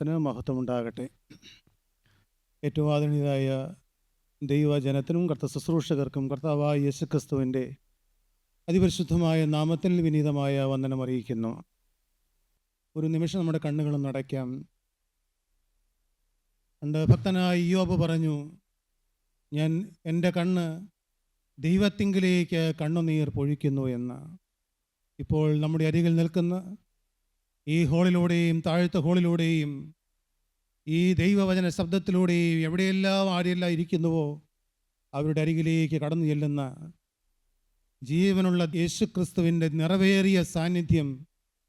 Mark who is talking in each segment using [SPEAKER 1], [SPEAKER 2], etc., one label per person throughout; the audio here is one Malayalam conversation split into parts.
[SPEAKER 1] നാമത്തിന് മഹത്വമുണ്ടാകട്ടെ. ഏറ്റവും ആദരണീയരായ ദൈവജനത്തിനും ശുശ്രൂഷകർക്കും കർത്താവായ യേശുക്രിസ്തുവിൻ്റെ അതിപരിശുദ്ധമായ നാമത്തിൽ വിനീതമായ വന്ദനം അറിയിക്കുന്നു. ഒരു നിമിഷം നമ്മുടെ കണ്ണുകളും അടയ്ക്കാം. പണ്ട് ഭക്തനായ ഇയ്യോബ് പറഞ്ഞു, ഞാൻ എൻ്റെ കണ്ണ് ദൈവത്തിങ്കിലേക്ക് കണ്ണുനീർ പൊഴിക്കുന്നു എന്ന്. ഇപ്പോൾ നമ്മുടെ അരികിൽ നിൽക്കുന്ന ഈ ഹോളിലൂടെയും താഴത്തെ ഹോളിലൂടെയും ഈ ദൈവവചന ശബ്ദത്തിലൂടെയും എവിടെയെല്ലാം ആരെല്ലാം ഇരിക്കുന്നുവോ അവരുടെ അരികിലേക്ക് കടന്നു ചെല്ലുന്ന ജീവനുള്ള യേശുക്രിസ്തുവിൻ്റെ നിറവേറിയ സാന്നിധ്യം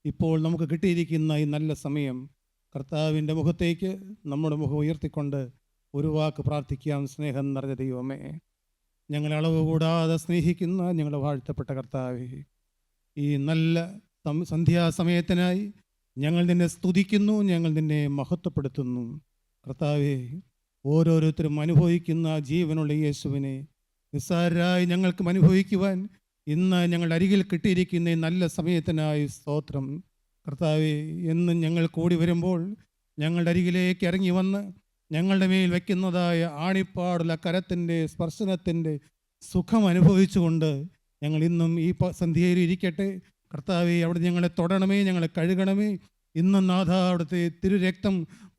[SPEAKER 1] ഇപ്പോൾ നമുക്ക് കിട്ടിയിരിക്കുന്ന ഈ നല്ല സമയം കർത്താവിൻ്റെ മുഖത്തേക്ക് നമ്മുടെ മുഖം ഉയർത്തിക്കൊണ്ട് ഒരു വാക്ക് പ്രാർത്ഥിക്കാം. സ്നേഹം നിറഞ്ഞ ദൈവമേ, ഞങ്ങളെ അളവ് കൂടാതെ സ്നേഹിക്കുന്ന ഞങ്ങളുടെ വാഴ്ത്തപ്പെട്ട കർത്താവേ, ഈ നല്ല സന്ധ്യാസമയത്തിനായി ഞങ്ങൾ നിന്നെ സ്തുതിക്കുന്നു, ഞങ്ങൾ നിന്നെ മഹത്വപ്പെടുത്തുന്നു. കർത്താവേ, ഓരോരുത്തരും അനുഭവിക്കുന്ന ജീവനുള്ള യേശുവിനെ നിസ്സാരരായി ഞങ്ങൾക്കും അനുഭവിക്കുവാൻ ഇന്ന് ഞങ്ങളുടെ അരികിൽ കിട്ടിയിരിക്കുന്ന ഈ നല്ല സമയത്തിനായി സ്തോത്രം. കർത്താവേ, എന്നും ഞങ്ങൾ കൂടി വരുമ്പോൾ ഞങ്ങളുടെ അരികിലേക്ക് ഇറങ്ങി വന്ന് ഞങ്ങളുടെ മേൽ വയ്ക്കുന്നതായ ആണിപ്പാടുള്ള കരത്തിൻ്റെ സ്പർശനത്തിൻ്റെ സുഖം അനുഭവിച്ചുകൊണ്ട് ഞങ്ങൾ ഇന്നും ഈ സന്ധ്യയിൽ ഇരിക്കട്ടെ. കർത്താവേ, അവിടെ ഞങ്ങളെ തൊടണമേ, ഞങ്ങളെ കഴുകണമേ. ഇന്നും നാഥ അവിടുത്തെ തിരുരക്തം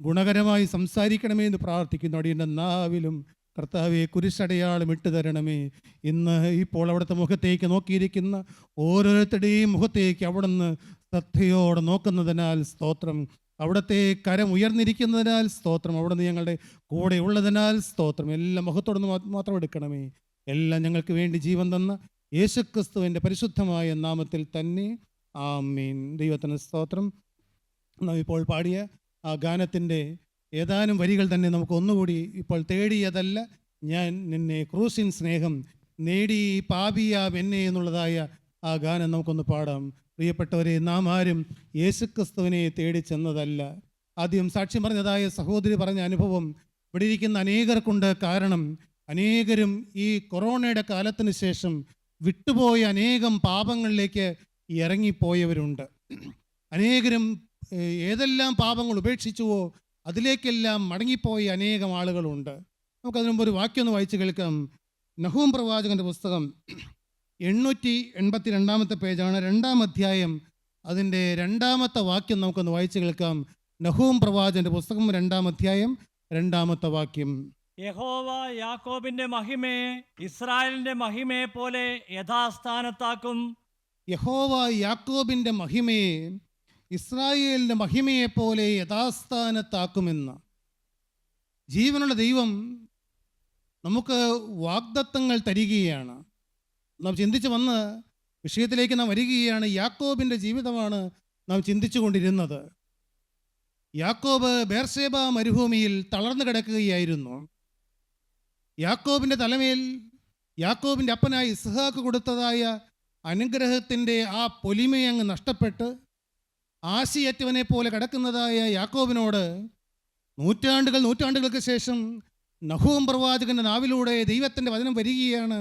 [SPEAKER 1] ഗുണകരമായി സംസാരിക്കണമേ എന്ന് പ്രാർത്ഥിക്കുന്നു. അടിയൻ്റെ നാവിലും കർത്താവെ കുരിശടയാളം ഇട്ടു തരണമേ. ഇന്ന് ഇപ്പോൾ അവിടുത്തെ മുഖത്തേക്ക് നോക്കിയിരിക്കുന്ന ഓരോരുത്തരുടെയും മുഖത്തേക്ക് അവിടുന്ന് ശ്രദ്ധയോടെ നോക്കുന്നതിനാൽ സ്തോത്രം. അവിടുത്തെ കരം ഉയർന്നിരിക്കുന്നതിനാൽ സ്തോത്രം. അവിടുന്ന് ഞങ്ങളുടെ കൂടെ ഉള്ളതിനാൽ സ്തോത്രം. എല്ലാം മുഖത്തോടൊന്ന് മാത്രം എടുക്കണമേ. എല്ലാം ഞങ്ങൾക്ക് വേണ്ടി ജീവൻ തന്ന യേശുക്രിസ്തുവിൻ്റെ പരിശുദ്ധമായ നാമത്തിൽ തന്നെ ആമേൻ. ദൈവത്തിന് സ്തോത്രം. നാം ഇപ്പോൾ പാടിയ ആ ഗാനത്തിൻ്റെ ഏതാനും വരികൾ തന്നെ നമുക്ക് ഒന്നുകൂടി, ഇപ്പോൾ തേടിയതല്ല ഞാൻ നിന്നെ ക്രൂസിൻ സ്നേഹം നേടി പാപിയാം എന്നെ എന്നുള്ളതായ ആ ഗാനം നമുക്കൊന്ന് പാടാം. പ്രിയപ്പെട്ടവരെ, നാം ആരും യേശുക്രിസ്തുവിനെ തേടി ചെന്നതല്ല. ആദ്യം സാക്ഷ്യം പറഞ്ഞതായ സഹോദരി പറഞ്ഞ അനുഭവം ഇവിടെ ഇരിക്കുന്ന അനേകർക്കുണ്ട്. കാരണം അനേകരും ഈ കൊറോണയുടെ കാലത്തിന് ശേഷം വിട്ടുപോയ അനേകം പാപങ്ങളിലേക്ക് ഇറങ്ങിപ്പോയവരുണ്ട്. അനേകരും ഏതെല്ലാം പാപങ്ങൾ ഉപേക്ഷിച്ചുവോ അതിലേക്കെല്ലാം മടങ്ങിപ്പോയ അനേകം ആളുകളുണ്ട്. നമുക്കതിനു മുമ്പ് ഒരു വാക്യം ഒന്ന് വായിച്ച് കേൾക്കാം. നഹൂം പ്രവാചകൻ്റെ പുസ്തകം 882 പേജാണ്, 2-ാം അധ്യായം, അതിൻ്റെ 2-ാമത്തെ വാക്യം നമുക്കൊന്ന് വായിച്ച് കേൾക്കാം. നഹൂം പ്രവാചകൻ്റെ പുസ്തകം 2-ാം അധ്യായം 2-ാമത്തെ വാക്യം.
[SPEAKER 2] യഹോവ യാക്കോബിന്റെ മഹിമയെ ഇസ്രായേലിന്റെ മഹിമയെ പോലെ യഥാസ്ഥാനത്താക്കും.
[SPEAKER 1] യഹോവ യാക്കോബിൻ്റെ മഹിമയെ ഇസ്രായേലിൻ്റെ മഹിമയെ പോലെ യഥാസ്ഥാനത്താക്കുമെന്ന്. ജീവനുള്ള ദൈവം നമുക്ക് വാഗ്ദത്തങ്ങൾ തരികയാണ്. നാം ചിന്തിച്ച് വന്ന് വിഷയത്തിലേക്ക് നാം വരികയാണ്. യാക്കോബിൻ്റെ ജീവിതമാണ് നാം ചിന്തിച്ചു കൊണ്ടിരുന്നത്. യാക്കോബ് ബേർശേബ മരുഭൂമിയിൽ തളർന്നു കിടക്കുകയായിരുന്നു. യാക്കോബിൻ്റെ തലമേൽ യാക്കോബിൻ്റെ അപ്പനായി ഇസ്ഹാക്ക് കൊടുത്തതായ അനുഗ്രഹത്തിൻ്റെ ആ പൊലിമയങ്ങ് നഷ്ടപ്പെട്ട് ആശയറ്റവനെ പോലെ കിടക്കുന്നതായ യാക്കോബിനോട് നൂറ്റാണ്ടുകൾക്ക് ശേഷം നഹൂം പ്രവാചകൻ്റെ നാവിലൂടെ ദൈവത്തിൻ്റെ വചനം വരികയാണ്.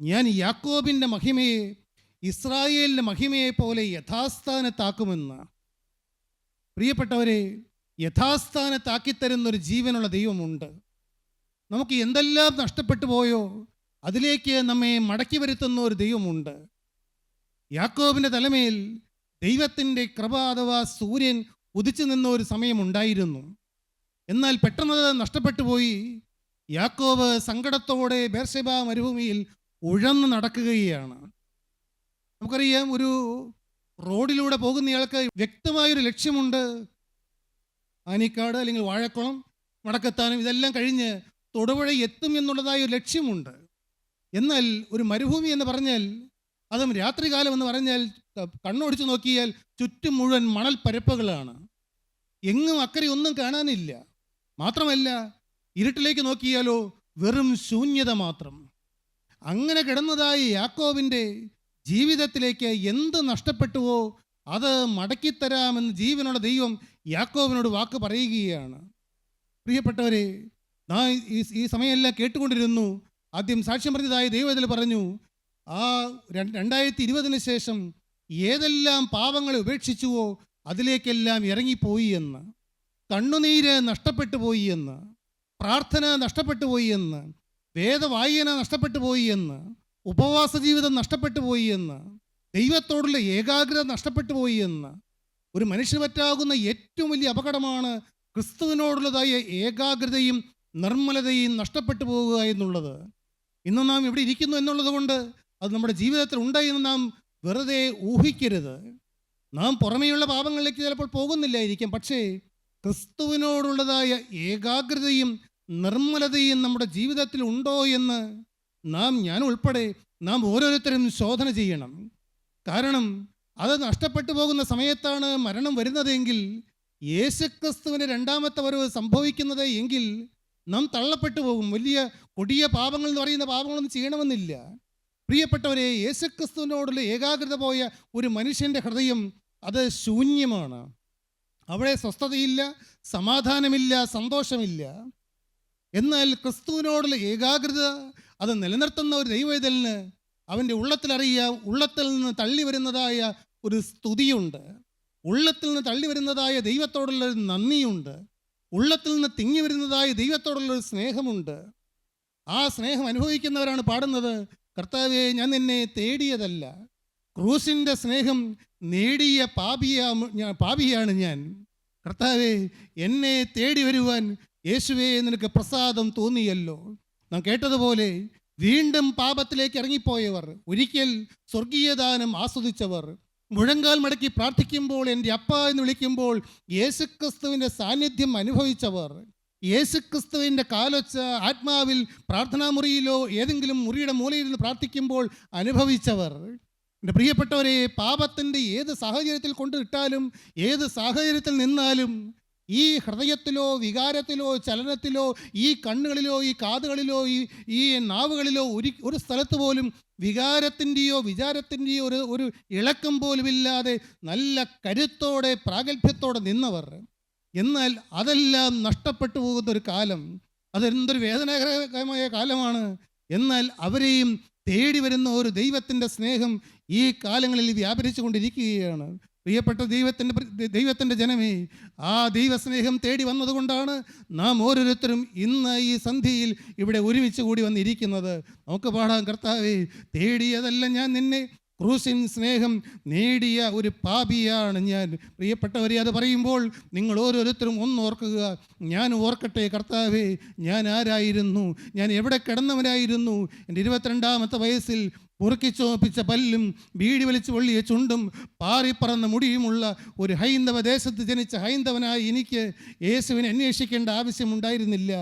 [SPEAKER 1] ഞാൻ യാക്കോബിൻ്റെ മഹിമയെ ഇസ്രായേലിൻ്റെ മഹിമയെ പോലെ യഥാസ്ഥാനത്താക്കുമെന്ന്. പ്രിയപ്പെട്ടവരെ, യഥാസ്ഥാനത്താക്കിത്തരുന്നൊരു ജീവനുള്ള ദൈവമുണ്ട്. നമുക്ക് എന്തെല്ലാം നഷ്ടപ്പെട്ടു പോയോ അതിലേക്ക് നമ്മെ മടക്കി വരുത്തുന്ന ഒരു ദൈവമുണ്ട്. യാക്കോബിൻ്റെ തലമേൽ ദൈവത്തിൻ്റെ കൃപ അഥവാ സൂര്യൻ ഉദിച്ചു നിന്ന ഒരു സമയമുണ്ടായിരുന്നു. എന്നാൽ പെട്ടെന്നത് നഷ്ടപ്പെട്ടു പോയി. യാക്കോബ് സങ്കടത്തോടെ ബേർശേബ മരുഭൂമിയിൽ ഉഴന്നു നടക്കുകയാണ്. നമുക്കറിയാം, ഒരു റോഡിലൂടെ പോകുന്നയാൾക്ക് വ്യക്തമായൊരു ലക്ഷ്യമുണ്ട്. ആനിക്കാട് അല്ലെങ്കിൽ വാഴക്കുളം, മടക്കത്താനം, ഇതെല്ലാം കഴിഞ്ഞ് തൊടുപുഴ എത്തും എന്നുള്ളതായ ഒരു ലക്ഷ്യമുണ്ട്. എന്നാൽ ഒരു മരുഭൂമി എന്ന് പറഞ്ഞാൽ, അതും രാത്രികാലം എന്ന് പറഞ്ഞാൽ, കണ്ണോടിച്ച് നോക്കിയാൽ ചുറ്റും മുഴുവൻ മണൽ പരപ്പുകളാണ്. എങ്ങും അക്കരെ ഒന്നും കാണാനില്ല. മാത്രമല്ല, ഇരുട്ടിലേക്ക് നോക്കിയാലോ വെറും ശൂന്യത മാത്രം. അങ്ങനെ കിടന്നതായ യാക്കോബിൻ്റെ ജീവിതത്തിലേക്ക് എന്ത് നഷ്ടപ്പെട്ടുവോ അത് മടക്കിത്തരാമെന്ന് ജീവനുള്ള ദൈവം യാക്കോബിനോട് വാക്ക് പറയുകയാണ്. പ്രിയപ്പെട്ടവരെ, നാം ഈ സമയമെല്ലാം കേട്ടുകൊണ്ടിരുന്നു. ആദ്യം സാക്ഷ്യം പറഞ്ഞതായ ദൈവത്തിൽ പറഞ്ഞു, ആ 2020 ശേഷം ഏതെല്ലാം പാപങ്ങളെ ഉപേക്ഷിച്ചുവോ അതിലേക്കെല്ലാം ഇറങ്ങിപ്പോയി എന്ന്. കണ്ണുനീര് നഷ്ടപ്പെട്ടു പോയി എന്ന്, പ്രാർത്ഥന നഷ്ടപ്പെട്ടു പോയി എന്ന്, വേദവായന നഷ്ടപ്പെട്ടു പോയി എന്ന്, ഉപവാസ ജീവിതം നഷ്ടപ്പെട്ടു പോയി എന്ന്, ദൈവത്തോടുള്ള ഏകാഗ്രത നഷ്ടപ്പെട്ടു പോയി എന്ന്. ഒരു മനുഷ്യന് പറ്റാകുന്ന ഏറ്റവും വലിയ അപകടമാണ് ക്രിസ്തുവിനോടുള്ളതായ ഏകാഗ്രതയും നിർമ്മലതയും നഷ്ടപ്പെട്ടു പോകുക എന്നുള്ളത്. ഇന്ന് നാം ഇവിടെ ഇരിക്കുന്നു എന്നുള്ളത് കൊണ്ട് അത് നമ്മുടെ ജീവിതത്തിൽ ഉണ്ടായെന്ന് നാം വെറുതെ ഊഹിക്കരുത്. നാം പുറമേയുള്ള പാപങ്ങളിലേക്ക് ചിലപ്പോൾ പോകുന്നില്ലായിരിക്കാം, പക്ഷേ ക്രിസ്തുവിനോടുള്ളതായ ഏകാഗ്രതയും നിർമ്മലതയും നമ്മുടെ ജീവിതത്തിൽ ഉണ്ടോ എന്ന് ഞാൻ ഉൾപ്പെടെ നാം ഓരോരുത്തരും ശോധന ചെയ്യണം. കാരണം അത് നഷ്ടപ്പെട്ടു പോകുന്ന സമയത്താണ് മരണം വരുന്നതെങ്കിൽ, യേശുക്രിസ്തുവിൻ്റെ രണ്ടാമത്തെ വരവ് സംഭവിക്കുന്നത് എങ്കിൽ നാം തള്ളപ്പെട്ടു പോകും. വലിയ കൊടിയ പാപങ്ങൾ എന്ന് പറയുന്ന പാപങ്ങളൊന്നും ചെയ്യണമെന്നില്ല. പ്രിയപ്പെട്ടവരെ, യേശുക്രിസ്തുവിനോടുള്ള ഏകാഗ്രത പോയ ഒരു മനുഷ്യൻ്റെ ഹൃദയം അത് ശൂന്യമാണ്. അവിടെ സ്വസ്ഥതയില്ല, സമാധാനമില്ല, സന്തോഷമില്ല. എന്നാൽ ക്രിസ്തുവിനോടുള്ള ഏകാഗ്രത അത് നിലനിർത്തുന്ന ഒരു ദൈവവേദലിന് അവൻ്റെ ഉള്ളത്തിൽ നിന്ന് തള്ളി വരുന്നതായ ഒരു സ്തുതിയുണ്ട്, ഉള്ളത്തിൽ നിന്ന് തള്ളി വരുന്നതായ ദൈവത്തോടുള്ള ഒരു നന്ദിയുണ്ട്, ഉള്ളത്തിൽ നിന്ന് തിങ്ങി വരുന്നതായ ദൈവത്തോടുള്ള ഒരു സ്നേഹമുണ്ട്. ആ സ്നേഹം അനുഭവിക്കുന്നവരാണ് പാടുന്നത്, കർത്താവേ ഞാൻ നിന്നെ തേടിയതല്ല, ക്രൂശിൻ്റെ സ്നേഹം നേടിയ പാപിയാണ് ഞാൻ. കർത്താവേ എന്നെ തേടി വരുവാൻ യേശുവേ നിനക്ക് പ്രസാദം തോന്നിയല്ലോ. നാം കേട്ടതുപോലെ വീണ്ടും പാപത്തിലേക്ക് ഇറങ്ങിപ്പോയവർ, ഒരിക്കൽ സ്വർഗീയദാനം ആസ്വദിച്ചവർ, മുഴങ്കാൽ മടക്കി പ്രാർത്ഥിക്കുമ്പോൾ എൻ്റെ അപ്പ എന്ന് വിളിക്കുമ്പോൾ യേശുക്രിസ്തുവിൻ്റെ സാന്നിധ്യം അനുഭവിച്ചവർ, യേശുക്രിസ്തുവിൻ്റെ കാലൊച്ച ആത്മാവിൽ പ്രാർത്ഥനാമുറിയിലോ ഏതെങ്കിലും മുറിയുടെ മൂലയിൽ നിന്ന് പ്രാർത്ഥിക്കുമ്പോൾ അനുഭവിച്ചവർ. എൻ്റെ പ്രിയപ്പെട്ടവരെ, പാപത്തിൻ്റെ ഏത് സാഹചര്യത്തിൽ കൊണ്ടിട്ടാലും ഏത് സാഹചര്യത്തിൽ നിന്നാലും ഈ ഹൃദയത്തിലോ വികാരത്തിലോ ചലനത്തിലോ ഈ കണ്ണുകളിലോ ഈ കാതുകളിലോ ഈ നാവുകളിലോ ഒരു സ്ഥലത്ത് പോലും വികാരത്തിൻ്റെയോ വിചാരത്തിൻ്റെയോ ഒരു ഇളക്കം പോലുമില്ലാതെ നല്ല കരുത്തോടെ പ്രാഗൽഭ്യത്തോടെ നിന്നവർ. എന്നാൽ അതെല്ലാം നഷ്ടപ്പെട്ടു പോകുന്ന ഒരു കാലം, അതെന്തൊരു വേദനാകരമായ കാലമാണ്. എന്നാൽ അവരെയും തേടി വരുന്ന ഒരു ദൈവത്തിൻ്റെ സ്നേഹം ഈ കാലങ്ങളിൽ വ്യാപരിച്ചു കൊണ്ടിരിക്കുകയാണ്. പ്രിയപ്പെട്ട ദൈവത്തിൻ്റെ ജനമേ, ആ ദൈവസ്നേഹം തേടി വന്നതുകൊണ്ടാണ് നാം ഓരോരുത്തരും ഇന്ന് ഈ സന്ധ്യയിൽ ഇവിടെ ഒരുമിച്ച് കൂടി വന്നിരിക്കുന്നത്. നമുക്ക് പാടാം, കർത്താവേ തേടിയതല്ല ഞാൻ നിന്നെ, ക്രൂശിൻ സ്നേഹം നേടിയ ഒരു പാപിയാണ് ഞാൻ. പ്രിയപ്പെട്ടവരെ, അത് പറയുമ്പോൾ നിങ്ങൾ ഓരോരുത്തരും ഓർക്കുക, ഞാൻ ഓർക്കട്ടെ, കർത്താവേ ഞാൻ ആരായിരുന്നു, ഞാൻ എവിടെ കിടന്നവനായിരുന്നു. എൻ്റെ 22-ാമത്തെ വയസ്സിൽ മുറുക്കിച്ചോപ്പിച്ച പല്ലും ബീഡി വലിച്ചു പൊള്ളിയ ചുണ്ടും പാറിപ്പറന്ന മുടിയുമുള്ള ഒരു ഹൈന്ദവ ദേശത്ത് ജനിച്ച ഹൈന്ദവനായി എനിക്ക് യേശുവിനെ അന്വേഷിക്കേണ്ട ആവശ്യമുണ്ടായിരുന്നില്ല.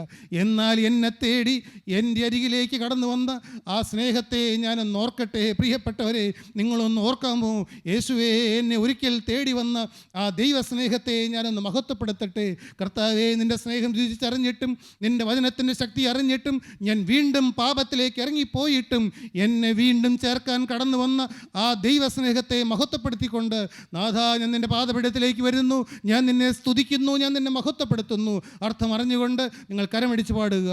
[SPEAKER 1] എന്നാൽ എന്നെ തേടി എൻ്റെ അരികിലേക്ക് കടന്നു വന്ന ആ സ്നേഹത്തെ ഞാനൊന്ന് ഓർക്കട്ടെ. പ്രിയപ്പെട്ടവരെ, നിങ്ങളൊന്ന് ഓർക്കാമോ? യേശുവേ എന്നെ ഒരിക്കൽ തേടി വന്ന ആ ദൈവസ്നേഹത്തെ ഞാനൊന്ന് മഹത്വപ്പെടുത്തട്ടെ. കർത്താവേ, നിൻ്റെ സ്നേഹം രുചിച്ചറിഞ്ഞിട്ടും നിൻ്റെ വചനത്തിൻ്റെ ശക്തി അറിഞ്ഞിട്ടും ഞാൻ വീണ്ടും പാപത്തിലേക്ക് ഇറങ്ങിപ്പോയിട്ടും എന്നെ വീണ്ടും ചേർക്കാൻ കടന്നു വന്ന ആ ദൈവസ്നേഹത്തെ മഹത്വപ്പെടുത്തിക്കൊണ്ട്, നാഥാ ഞാൻ നിൻ്റെ പാദപീഠത്തിലേക്ക് വരുന്നു, ഞാൻ നിന്നെ സ്തുതിക്കുന്നു, ഞാൻ നിന്നെ മഹത്വപ്പെടുത്തുന്നു. അർത്ഥം അറിഞ്ഞുകൊണ്ട് നിങ്ങൾ കരമടിച്ച് പാടുക.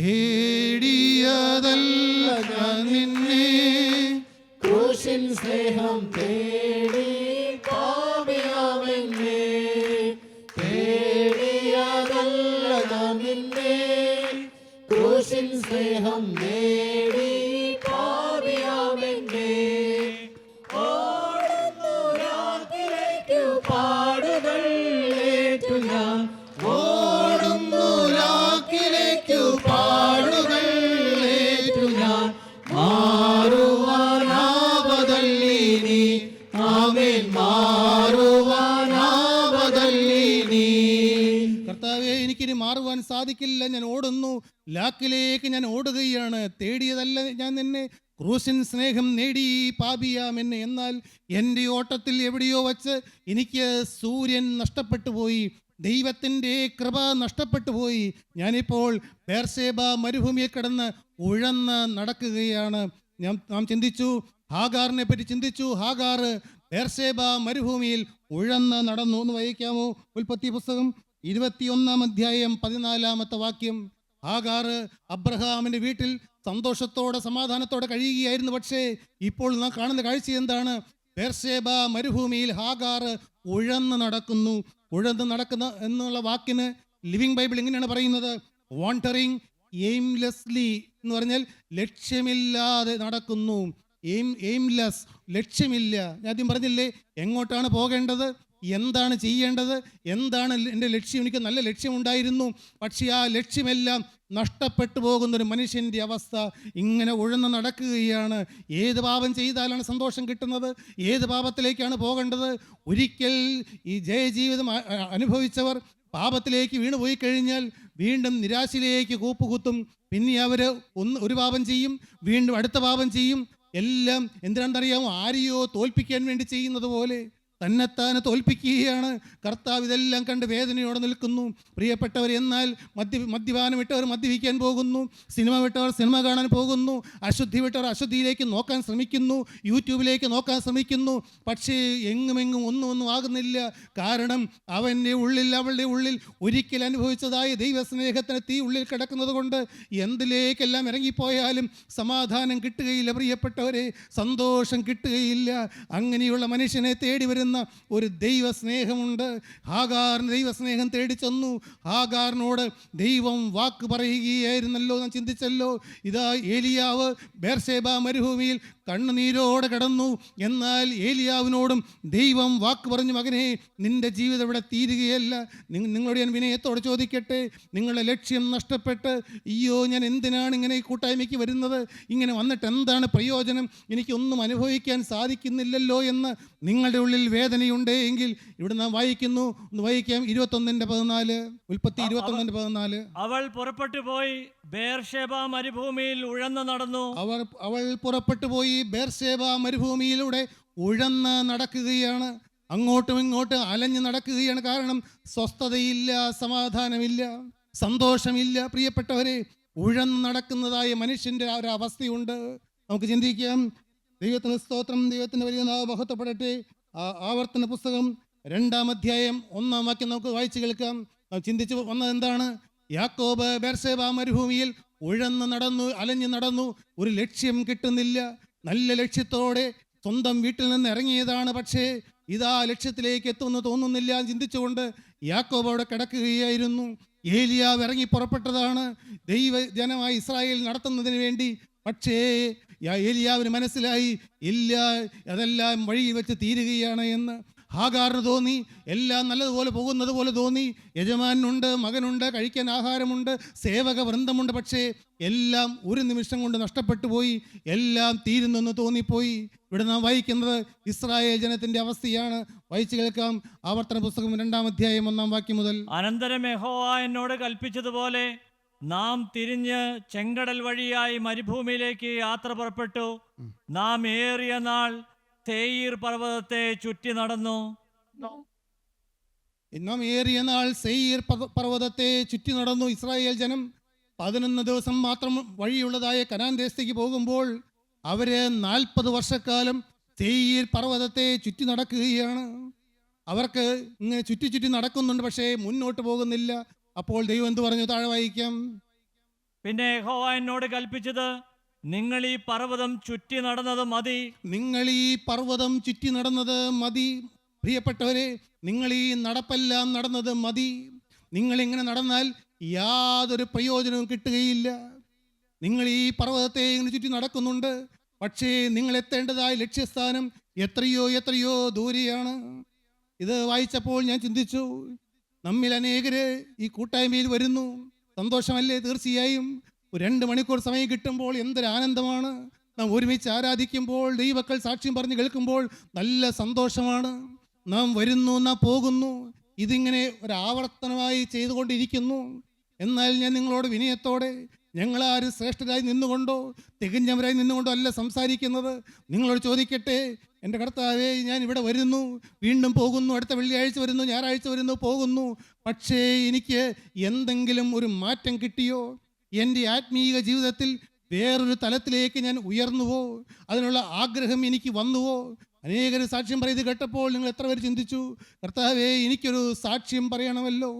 [SPEAKER 1] തേടിയതല്ല ഞാൻ നിന്നെ,
[SPEAKER 3] ക്രൂശിൻ സ്നേഹം തേടി പാപിയാമെന്നെ, തേടിയതല്ല ഞാൻ നിന്നെ, ക്രൂശിൻ സ്നേഹം നേടി പാപിയാമെന്നെ. ഓടുന്നു രാത്രിയിലേക്കു പാടുകൾ ഏറ്റു ഞാൻ,
[SPEAKER 1] ഓടുന്നു രാക്കിലേക്കു പാടുകൾ ഏറ്റു ഞാൻ,
[SPEAKER 3] മാറുവാനാവതല്ലീനി ആമേൻ, മാറുവാനാവതല്ലീനി.
[SPEAKER 1] കർത്താവേ എനിക്കിനി മാറുവാൻ സാധിക്കില്ല, ഞാൻ ഓടുന്നു, ലാക്കിലേക്ക് ഞാൻ ഓടുകയാണ്. തേടിയതല്ല ഞാൻ നിന്നെ, ക്രൂശിൻ സ്നേഹം നേടി പാപിയാമെന്നെ. എന്നാൽ എൻ്റെ ഓട്ടത്തിൽ എവിടെയോ വച്ച് എനിക്ക് സൂര്യൻ നഷ്ടപ്പെട്ടു പോയി, ദൈവത്തിൻ്റെ കൃപ നഷ്ടപ്പെട്ടു പോയി. ഞാനിപ്പോൾ ബേർശേബ മരുഭൂമിയിൽ കിടന്ന് ഉഴന്ന് നടക്കുകയാണ്. നാം ചിന്തിച്ചു, ഹാഗാറിനെ പറ്റി ചിന്തിച്ചു. ഹാഗാർ ബേർശേബ മരുഭൂമിയിൽ ഉഴന്ന് നടന്നു. ഒന്ന് വായിക്കാമോ? ഉൽപ്പത്തി പുസ്തകം 21-ാം അധ്യായം 14-ാമത്തെ വാക്യം. ഹാഗാർ അബ്രഹാമിൻ്റെ വീട്ടിൽ സന്തോഷത്തോടെ സമാധാനത്തോടെ കഴിയുകയായിരുന്നു. പക്ഷേ ഇപ്പോൾ നാം കാണുന്ന കാഴ്ച എന്താണ്? ബേർശേബ മരുഭൂമിയിൽ ഹാഗാർ ഉഴന്ന് നടക്കുന്നു. ഉഴന്ന് നടക്കുന്ന എന്നുള്ള വാക്കിന് ലിവിങ് ബൈബിൾ ഇങ്ങനെയാണ് പറയുന്നത്, വാണ്ടറിങ് എയിംലെസ്ലി എന്ന് പറഞ്ഞാൽ ലക്ഷ്യമില്ലാതെ നടക്കുന്നു. എയിംലെസ്, ലക്ഷ്യമില്ല. ഞാൻ ആദ്യം പറഞ്ഞില്ലേ എങ്ങോട്ടാണ് പോകേണ്ടത്, എന്താണ് ചെയ്യേണ്ടത്, എന്താണ് എൻ്റെ ലക്ഷ്യം. എനിക്ക് നല്ല ലക്ഷ്യമുണ്ടായിരുന്നു, പക്ഷേ ആ ലക്ഷ്യമെല്ലാം നഷ്ടപ്പെട്ടു പോകുന്നൊരു മനുഷ്യൻ്റെ അവസ്ഥ. ഇങ്ങനെ ഉഴന്ന് നടക്കുകയാണ്. ഏത് പാപം ചെയ്താലാണ് സന്തോഷം കിട്ടുന്നത്, ഏത് പാപത്തിലേക്കാണ് പോകേണ്ടത്? ഒരിക്കൽ ഈ ജയജീവിതം അനുഭവിച്ചവർ പാപത്തിലേക്ക് വീണുപോയി കഴിഞ്ഞാൽ വീണ്ടും നിരാശയിലേക്ക് കൂപ്പുകുത്തും. പിന്നെ അവർ ഒരു പാപം ചെയ്യും, വീണ്ടും അടുത്ത പാപം ചെയ്യും. എല്ലാം എന്തിനാണെന്നറിയാമോ? ആരെയോ തോൽപ്പിക്കാൻ വേണ്ടി ചെയ്യുന്നത് പോലെ തന്നെത്താനെ തോൽപ്പിക്കുകയാണ്. കർത്താവ് ഇതെല്ലാം കണ്ട് വേദനയോടെ നിൽക്കുന്നു. പ്രിയപ്പെട്ടവർ, എന്നാൽ മദ്യപാനം വിട്ടവർ മദ്യപിക്കാൻ പോകുന്നു, സിനിമ വിട്ടവർ സിനിമ കാണാൻ പോകുന്നു, അശുദ്ധി വിട്ടവർ അശുദ്ധിയിലേക്ക് നോക്കാൻ ശ്രമിക്കുന്നു, യൂട്യൂബിലേക്ക് നോക്കാൻ ശ്രമിക്കുന്നു. പക്ഷേ എങ്ങുമെങ്ങും ഒന്നും ആകുന്നില്ല. കാരണം അവൻ്റെ ഉള്ളിൽ അവളുടെ ഉള്ളിൽ ഒരിക്കൽ അനുഭവിച്ചതായ ദൈവസ്നേഹത്തിന് തീ ഉള്ളിൽ കിടക്കുന്നത് കൊണ്ട് എന്തിലേക്കെല്ലാം ഇറങ്ങിപ്പോയാലും സമാധാനം കിട്ടുകയില്ല. പ്രിയപ്പെട്ടവരെ, സന്തോഷം കിട്ടുകയില്ല. അങ്ങനെയുള്ള മനുഷ്യനെ തേടി വരുന്ന ഒരു ദൈവസ്നേഹമുണ്ട്. ഹാഗാറിന് ദൈവസ്നേഹം തേടി ചെന്നു. ഹാഗാറിനോട് ദൈവം വാക്ക് പറയുകയായിരുന്നല്ലോ, നാം ചിന്തിച്ചല്ലോ. ഇതാ ഏലിയാവ് ബേർശേബ മരുഭൂമിയിൽ കണ്ണുനീരോടെ കടന്നു. എന്നാൽ ഏലിയാവിനോടും ദൈവം വാക്ക് പറഞ്ഞു, മകനെ, നിന്റെ ജീവിതം ഇവിടെ തീരുകയല്ല. നിങ്ങളോട് ഞാൻ വിനയത്തോടെ ചോദിക്കട്ടെ, നിങ്ങളുടെ ലക്ഷ്യം നഷ്ടപ്പെട്ട് അയ്യോ ഞാൻ എന്തിനാണ് ഇങ്ങനെ ഈ കൂട്ടായ്മയ്ക്ക് വരുന്നത്, ഇങ്ങനെ വന്നിട്ട് എന്താണ് പ്രയോജനം, എനിക്കൊന്നും അനുഭവിക്കാൻ സാധിക്കുന്നില്ലല്ലോ എന്ന് നിങ്ങളുടെ ഉള്ളിൽ വേദനയുണ്ട് എങ്കിൽ ഇവിടെ നാം വായിക്കുന്നു. ഒന്ന് വായിക്കാം, 21:14, ഉൽപ്പത്തി 21:14.
[SPEAKER 2] അവൾ പുറപ്പെട്ടു പോയി ബേർശേബ മരുഭൂമിയിൽ ഉഴന്നു നടന്നു.
[SPEAKER 1] അവൾ പുറപ്പെട്ടു പോയി ബേർശേബ മരുഭൂമിയിലൂടെ ഉഴന്ന് നടക്കുകയാണ്. അങ്ങോട്ടും ഇങ്ങോട്ടും അലഞ്ഞു നടക്കുകയാണ്. കാരണം സ്വസ്ഥതയില്ല, സമാധാനമില്ല, സന്തോഷമില്ല. പ്രിയപ്പെട്ടവരെ, ഉഴന്ന് നടക്കുന്നതായ മനുഷ്യൻ്റെ ഒരു അവസ്ഥയുണ്ട്. നമുക്ക് ചിന്തിക്കാം. ദൈവത്തിന് സ്തോത്രം, ദൈവത്തിൻ്റെ വലിയ നാമം മഹത്വപ്പെടട്ടെ. ആവർത്തന പുസ്തകം 2-ാം അധ്യായം 1-ാം വാക്യം നമുക്ക് വായിച്ചു കേൾക്കാം. ചിന്തിച്ച് വന്നത് എന്താണ്? യാക്കോബ് ബേർശേബ മരുഭൂമിയിൽ ഉഴന്ന് നടന്നു, അലഞ്ഞു നടന്നു. ഒരു ലക്ഷ്യം കിട്ടുന്നില്ല. നല്ല ലക്ഷ്യത്തോടെ സ്വന്തം വീട്ടിൽ നിന്ന് ഇറങ്ങിയതാണ്, പക്ഷേ ഇതാ ലക്ഷ്യത്തിലേക്ക് എത്തുമെന്ന് തോന്നുന്നില്ല. ചിന്തിച്ചുകൊണ്ട് യാക്കോബ് അവിടെ കിടക്കുകയായിരുന്നു. ഏലിയാവ് ഇറങ്ങി പുറപ്പെട്ടതാണ് ദൈവജനമായ ഇസ്രായേൽ നടത്തുന്നതിന് വേണ്ടി. പക്ഷേ ഏലിയാവിന് മനസ്സിലായി, ഇല്ല, അതെല്ലാം വഴിയിൽ വെച്ച് തീരുകയാണ് എന്ന്. ഹാഗാറിന് തോന്നി, എല്ലാം നല്ലതുപോലെ പോകുന്നത് പോലെ തോന്നി. യജമാനുണ്ട്, മകനുണ്ട്, കഴിക്കാൻ ആഹാരമുണ്ട്, സേവക വൃന്ദമുണ്ട്. പക്ഷേ എല്ലാം ഒരു നിമിഷം കൊണ്ട് നഷ്ടപ്പെട്ടു പോയി, എല്ലാം തീരുന്നെന്ന് തോന്നിപ്പോയി. ഇവിടെ നാം വായിക്കുന്നത് ഇസ്രായേൽ ജനത്തിൻ്റെ അവസ്ഥയാണ്. വായിച്ചു കേൾക്കാം. ആവർത്തന പുസ്തകം 2-ാം അധ്യായം 1-ാം വാക്യം മുതൽ.
[SPEAKER 2] അനന്തരം യഹോവ എന്നോട് കൽപ്പിച്ചതുപോലെ നാം തിരിഞ്ഞ് ചെങ്കടൽ വഴിയായി മരുഭൂമിയിലേക്ക് യാത്ര പുറപ്പെട്ടു. നാം ഏറിയ നാൾ സേയീർ പർവ്വതത്തെ ചുറ്റി നടന്നു.
[SPEAKER 1] നാം ഏറിയ നാൾ സേയീർ പർവ്വതത്തെ ചുറ്റി നടന്നു. ഇസ്രായേൽ ജനം 11 ദിവസം മാത്രം വഴിയുള്ളതായ കനാൻ ദേശത്തേക്ക് പോകുമ്പോൾ അവര് 40 വർഷക്കാലം സേയീർ പർവ്വതത്തെ ചുറ്റി നടക്കുകയാണ്. അവർക്ക് ഇങ്ങനെ ചുറ്റി നടക്കുന്നുണ്ട്, പക്ഷേ മുന്നോട്ട് പോകുന്നില്ല. അപ്പോൾ ദൈവം എന്ത് പറഞ്ഞു? താഴെ വായിക്കാം.
[SPEAKER 2] പിന്നെ യഹോവ എന്നോട് കൽപ്പിച്ചത്, നിങ്ങൾ ഈ പർവ്വതം ചുറ്റി നടന്നത് മതി.
[SPEAKER 1] നിങ്ങൾ ഈ പർവ്വതം ചുറ്റി നടന്നത് മതി. പ്രിയപ്പെട്ടവരെ, നിങ്ങൾ ഈ നടപ്പെല്ലാം നടന്നത് മതി. നിങ്ങളിങ്ങനെ നടന്നാൽ യാതൊരു പ്രയോജനവും കിട്ടുകയില്ല. നിങ്ങൾ ഈ പർവ്വതത്തെ ഇങ്ങനെ ചുറ്റി നടക്കുന്നുണ്ട്, പക്ഷേ നിങ്ങൾ എത്തേണ്ടതായ ലക്ഷ്യസ്ഥാനം എത്രയോ ദൂരെയാണ്. ഇത് വായിച്ചപ്പോൾ ഞാൻ ചിന്തിച്ചു, നമ്മിൽ അനേകര് ഈ കൂട്ടായ്മയിൽ വരുന്നു. സന്തോഷമല്ലേ? തീർച്ചയായും. 2 മണിക്കൂർ സമയം കിട്ടുമ്പോൾ എന്തൊരു ആനന്ദമാണ്. നാം ഒരുമിച്ച് ആരാധിക്കുമ്പോൾ, ദൈവക്കൾ സാക്ഷ്യം പറഞ്ഞ് കേൾക്കുമ്പോൾ നല്ല സന്തോഷമാണ്. നാം വരുന്നു, നാം പോകുന്നു. ഇതിങ്ങനെ ഒരാവർത്തനമായി ചെയ്തുകൊണ്ടിരിക്കുന്നു. എന്നാൽ ഞാൻ നിങ്ങളോട് വിനയത്തോടെ, ഞങ്ങളാരും ശ്രേഷ്ഠരായി നിന്നുകൊണ്ടോ തികഞ്ഞവരായി നിന്നുകൊണ്ടോ അല്ല സംസാരിക്കുന്നത്. നിങ്ങളോട് ചോദിക്കട്ടെ, എൻ്റെ കർത്താവേ, ഞാൻ ഇവിടെ വരുന്നു, വീണ്ടും പോകുന്നു, അടുത്ത വെള്ളിയാഴ്ച വരുന്നു, ഞായറാഴ്ച വരുന്നു, പോകുന്നു. പക്ഷേ എനിക്ക് എന്തെങ്കിലും ഒരു മാറ്റം കിട്ടിയോ? എൻ്റെ ആത്മീയ ജീവിതത്തിൽ വേറൊരു തലത്തിലേക്ക് ഞാൻ ഉയർന്നുവോ? അതിനുള്ള ആഗ്രഹം എനിക്ക് വന്നുവോ? അനേകർ സാക്ഷ്യം പറയുന്നത് കേട്ടപ്പോൾ നിങ്ങൾ എത്ര പേര് ചിന്തിച്ചു, കർത്താവേ, എനിക്കൊരു സാക്ഷ്യം പറയണമല്ലോ?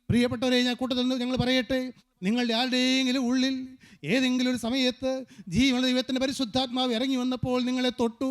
[SPEAKER 1] പ്രിയപ്പെട്ടവരെ, ഞാൻ കൂട്ടത്തിൽ ഞങ്ങൾ പറയട്ടെ, നിങ്ങളുടെ ആരുടെയെങ്കിലും ഉള്ളിൽ ഏതെങ്കിലും ഒരു സമയത്ത് ജീവനുള്ള ദൈവത്തിൻ്റെ പരിശുദ്ധാത്മാവ് ഇറങ്ങി വന്നപ്പോൾ നിങ്ങളെ തൊട്ടു,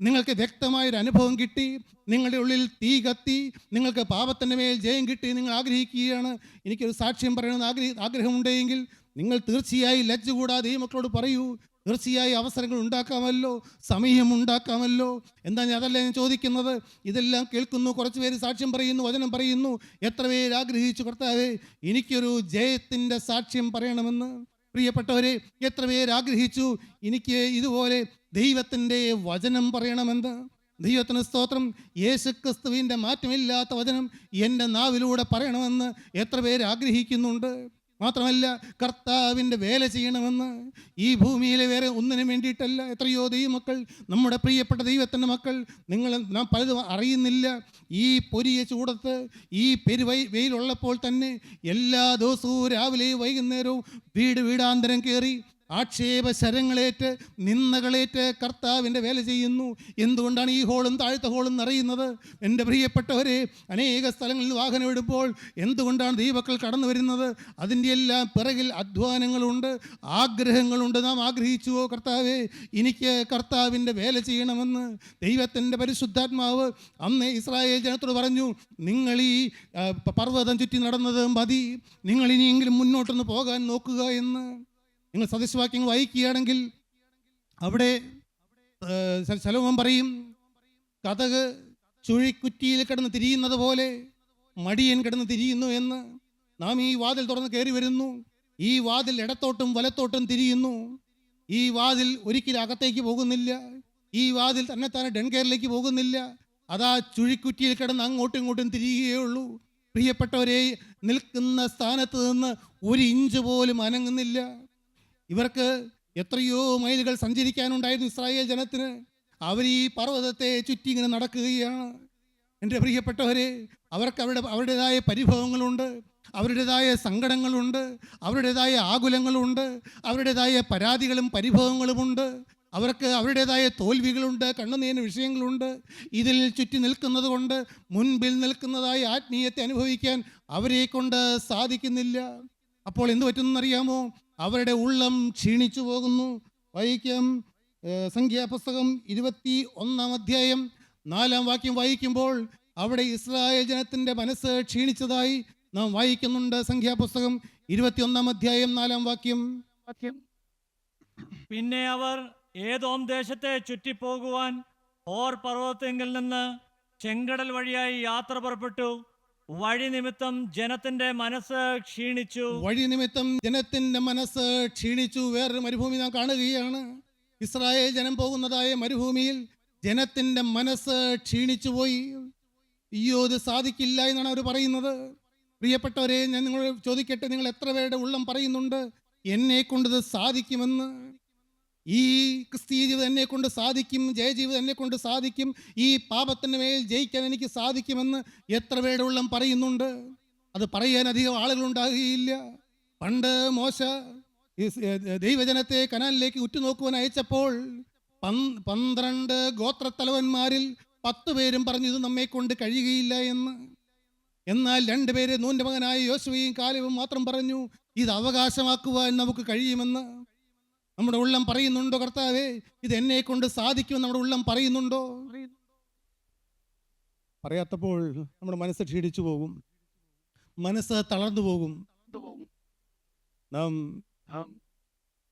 [SPEAKER 1] നിങ്ങൾക്ക് വ്യക്തമായൊരു അനുഭവം കിട്ടി, നിങ്ങളുടെ ഉള്ളിൽ തീ കത്തി, നിങ്ങൾക്ക് പാപത്തിൻ്റെ മേൽ ജയം കിട്ടി, നിങ്ങൾ ആഗ്രഹിക്കുകയാണ് എനിക്കൊരു സാക്ഷ്യം പറയണമെന്ന് ആഗ്രഹമുണ്ടെങ്കിൽ നിങ്ങൾ തീർച്ചയായും ലജ്ജ കൂടാതെ ഈ മക്കളോട് പറയൂ. തീർച്ചയായും അവസരങ്ങൾ ഉണ്ടാക്കാമല്ലോ, സമയം ഉണ്ടാക്കാമല്ലോ. എന്താ ഞാൻ അതല്ല ഞാൻ ചോദിക്കുന്നത്. ഇതെല്ലാം കേൾക്കുന്നു, കുറച്ച് പേര് സാക്ഷ്യം പറയുന്നു, വചനം പറയുന്നു. എത്ര പേര് ആഗ്രഹിച്ചു കർത്താവേ എനിക്കൊരു ജയത്തിൻ്റെ സാക്ഷ്യം പറയണമെന്ന്? പ്രിയപ്പെട്ടവരെ, എത്ര പേര് ആഗ്രഹിച്ചു എനിക്ക് ഇതുപോലെ ദൈവത്തിൻ്റെ വചനം പറയണമെന്ന്? ദൈവത്തിന് സ്തോത്രം. യേശുക്രിസ്തുവിൻ്റെ മാറ്റമില്ലാത്ത വചനം എൻ്റെ നാവിലൂടെ പറയണമെന്ന് എത്ര പേര് ആഗ്രഹിക്കുന്നുണ്ട്? മാത്രമല്ല കർത്താവിൻ്റെ വേല ചെയ്യണമെന്ന്. ഈ ഭൂമിയിലെ വേറെ ഒന്നിനും വേണ്ടിയിട്ടല്ല. എത്രയോ ദൈവമക്കൾ, നമ്മുടെ പ്രിയപ്പെട്ട ദൈവത്തിൻ്റെ മക്കൾ, നാം പലതും അറിയുന്നില്ല. ഈ പൊരിയ ചൂടത്ത്, ഈ വെയിലുള്ളപ്പോൾ തന്നെ എല്ലാ ദിവസവും രാവിലെയും വൈകുന്നേരവും വീടാന്തരം കയറി ആക്ഷേപ ശരങ്ങളേറ്റ് നിന്ദകളേറ്റ് കർത്താവിൻ്റെ വേല ചെയ്യുന്നു. എന്തുകൊണ്ടാണ് ഈ ഹോളും താഴത്തെ ഹോളും നിറയുന്നത്? എൻ്റെ പ്രിയപ്പെട്ടവരെ, അനേക സ്ഥലങ്ങളിൽ വാഹനം എടുപ്പോൾ എന്തുകൊണ്ടാണ് ദൈവമക്കൾ കടന്നു വരുന്നത്? അതിൻ്റെ എല്ലാം പിറകിൽ അധ്വാനങ്ങളുണ്ട്, ആഗ്രഹങ്ങളുണ്ട്. നാം ആഗ്രഹിച്ചുവോ കർത്താവേ എനിക്ക് കർത്താവിൻ്റെ വേല ചെയ്യണമെന്ന്? ദൈവത്തിൻ്റെ പരിശുദ്ധാത്മാവ് അന്ന് ഇസ്രായേൽ ജനത്തോട് പറഞ്ഞു, നിങ്ങൾ ഈ പർവ്വതം ചുറ്റി നടന്നത് മതി, നിങ്ങൾ ഇനിയെങ്കിലും മുന്നോട്ടൊന്ന് പോകാൻ നോക്കുക എന്ന്. നിങ്ങൾ സദൃശവാക്യങ്ങൾ വായിക്കുകയാണെങ്കിൽ അവിടെ ശലോമോൻ പറയും, കതക് ചുഴിക്കുറ്റിയിൽ കിടന്ന് തിരിയുന്നത് പോലെ മടിയൻ കിടന്ന് തിരിയുന്നു എന്ന്. നാം ഈ വാതിൽ തുറന്ന് കയറി വരുന്നു, ഈ വാതിൽ ഇടത്തോട്ടും വലത്തോട്ടും തിരിയുന്നു. ഈ വാതിൽ ഒരിക്കലും അകത്തേക്ക് പോകുന്നില്ല, ഈ വാതിൽ തന്നെത്താനെ ഡെൻകെയറിലേക്ക് പോകുന്നില്ല. അതാ ചുഴിക്കുറ്റിയിൽ കിടന്ന് അങ്ങോട്ടും ഇങ്ങോട്ടും തിരിയുകയുള്ളൂ. പ്രിയപ്പെട്ടവരെ, നിൽക്കുന്ന സ്ഥാനത്ത് നിന്ന് ഒരു ഇഞ്ച് പോലും അനങ്ങുന്നില്ല. ഇവർക്ക് എത്രയോ മൈലുകൾ സഞ്ചരിക്കാനുണ്ടായിരുന്നു ഇസ്രായേൽ ജനത്തിന്. അവർ ഈ പർവ്വതത്തെ ചുറ്റി ഇങ്ങനെ നടക്കുകയാണ്. എൻ്റെ പ്രിയപ്പെട്ടവരെ, അവർക്ക് അവരുടേതായ പരിഭവങ്ങളുണ്ട്, അവരുടേതായ സങ്കടങ്ങളുണ്ട്, അവരുടേതായ ആകുലങ്ങളുണ്ട്, അവരുടേതായ പരാതികളും പരിഭവങ്ങളുമുണ്ട്. അവർക്ക് അവരുടേതായ തോൽവികളുണ്ട്, കണ്ണുനീരിന് വിഷയങ്ങളുണ്ട്. ഇതിൽ ചുറ്റി നിൽക്കുന്നത് കൊണ്ട് മുൻപിൽ നിൽക്കുന്നതായ ആത്മീയത്തെ അനുഭവിക്കാൻ അവരെ കൊണ്ട് സാധിക്കുന്നില്ല. അപ്പോൾ എന്ത് പറ്റുമെന്നറിയാമോ? അവരുടെ ഉള്ളം ക്ഷീണിച്ചു പോകുന്നു. വായിക്കാം, സംഖ്യാപുസ്തകം 21 അധ്യായം 4 വാക്യം വായിക്കുമ്പോൾ അവിടെ ഇസ്രായേൽ ജനത്തിൻ്റെ മനസ്സ് ക്ഷീണിച്ചതായി നാം വായിക്കുന്നുണ്ട്. സംഖ്യാപുസ്തകം 21 അധ്യായം 4 വാക്യം.
[SPEAKER 2] പിന്നെ അവർ ഏദോം ദേശത്തെ ചുറ്റിപ്പോകുവാൻ ഹോർ പർവ്വതത്തിങ്കിൽ നിന്ന് ചെങ്കടൽ വഴിയായി യാത്ര പുറപ്പെട്ടു. വഴി നിമിത്തം ജനത്തിന്റെ മനസ്സ് ക്ഷീണിച്ചു.
[SPEAKER 1] വഴി നിമിത്തം ജനത്തിന്റെ മനസ്സ് ക്ഷീണിച്ചു. വേറൊരു മരുഭൂമി നാം കാണുകയാണ്. ഇസ്രായേൽ ജനം പോകുന്നതായ മരുഭൂമിയിൽ ജനത്തിന്റെ മനസ്സ് ക്ഷീണിച്ചു പോയി. അയ്യോ, ഇത് സാധിക്കില്ല എന്നാണ് അവർ പറയുന്നത്. പ്രിയപ്പെട്ടവരെ, ഞാൻ നിങ്ങളോട് ചോദിക്കട്ടെ, നിങ്ങൾ എത്ര പേരുടെ ഉള്ളം പറയുന്നുണ്ട് എന്നെ കൊണ്ടിത് സാധിക്കുമെന്ന്? ഈ ക്രിസ്തീയ ജീവിതം എന്നെ കൊണ്ട് സാധിക്കും, ജയജീവിതം എന്നെ കൊണ്ട് സാധിക്കും, ഈ പാപത്തിൻ്റെ മേൽ ജയിക്കാൻ എനിക്ക് സാധിക്കുമെന്ന് എത്ര പേരുടെ ഉള്ളം പറയുന്നുണ്ട്? അത് പറയാൻ അധികം ആളുകളുണ്ടാകുകയില്ല. പണ്ട് മോശ ദൈവജനത്തെ കനാനിലേക്ക് ഉറ്റുനോക്കുവാൻ അയച്ചപ്പോൾ 12 ഗോത്രത്തലവന്മാരിൽ 10 പേരും പറഞ്ഞു ഇത് നമ്മെ കൊണ്ട് കഴിയുകയില്ല എന്ന്. എന്നാൽ 2 പേര്, നൂൻ്റെ മകനായ യോശുവയും കാലേബും മാത്രം പറഞ്ഞു ഇത് അവകാശമാക്കുവാൻ നമുക്ക് കഴിയുമെന്ന്. നമ്മുടെ ഉള്ളം പറയുന്നുണ്ടോ കർത്താവേ ഇത് എന്നെ കൊണ്ട് സാധിക്കുമെന്ന് നമ്മുടെ ഉള്ളം പറയുന്നുണ്ടോ? പറയാത്തപ്പോൾ നമ്മുടെ മനസ്സ് ക്ഷീണിച്ചു പോകും, മനസ്സ് തളർന്നു പോകും. നാം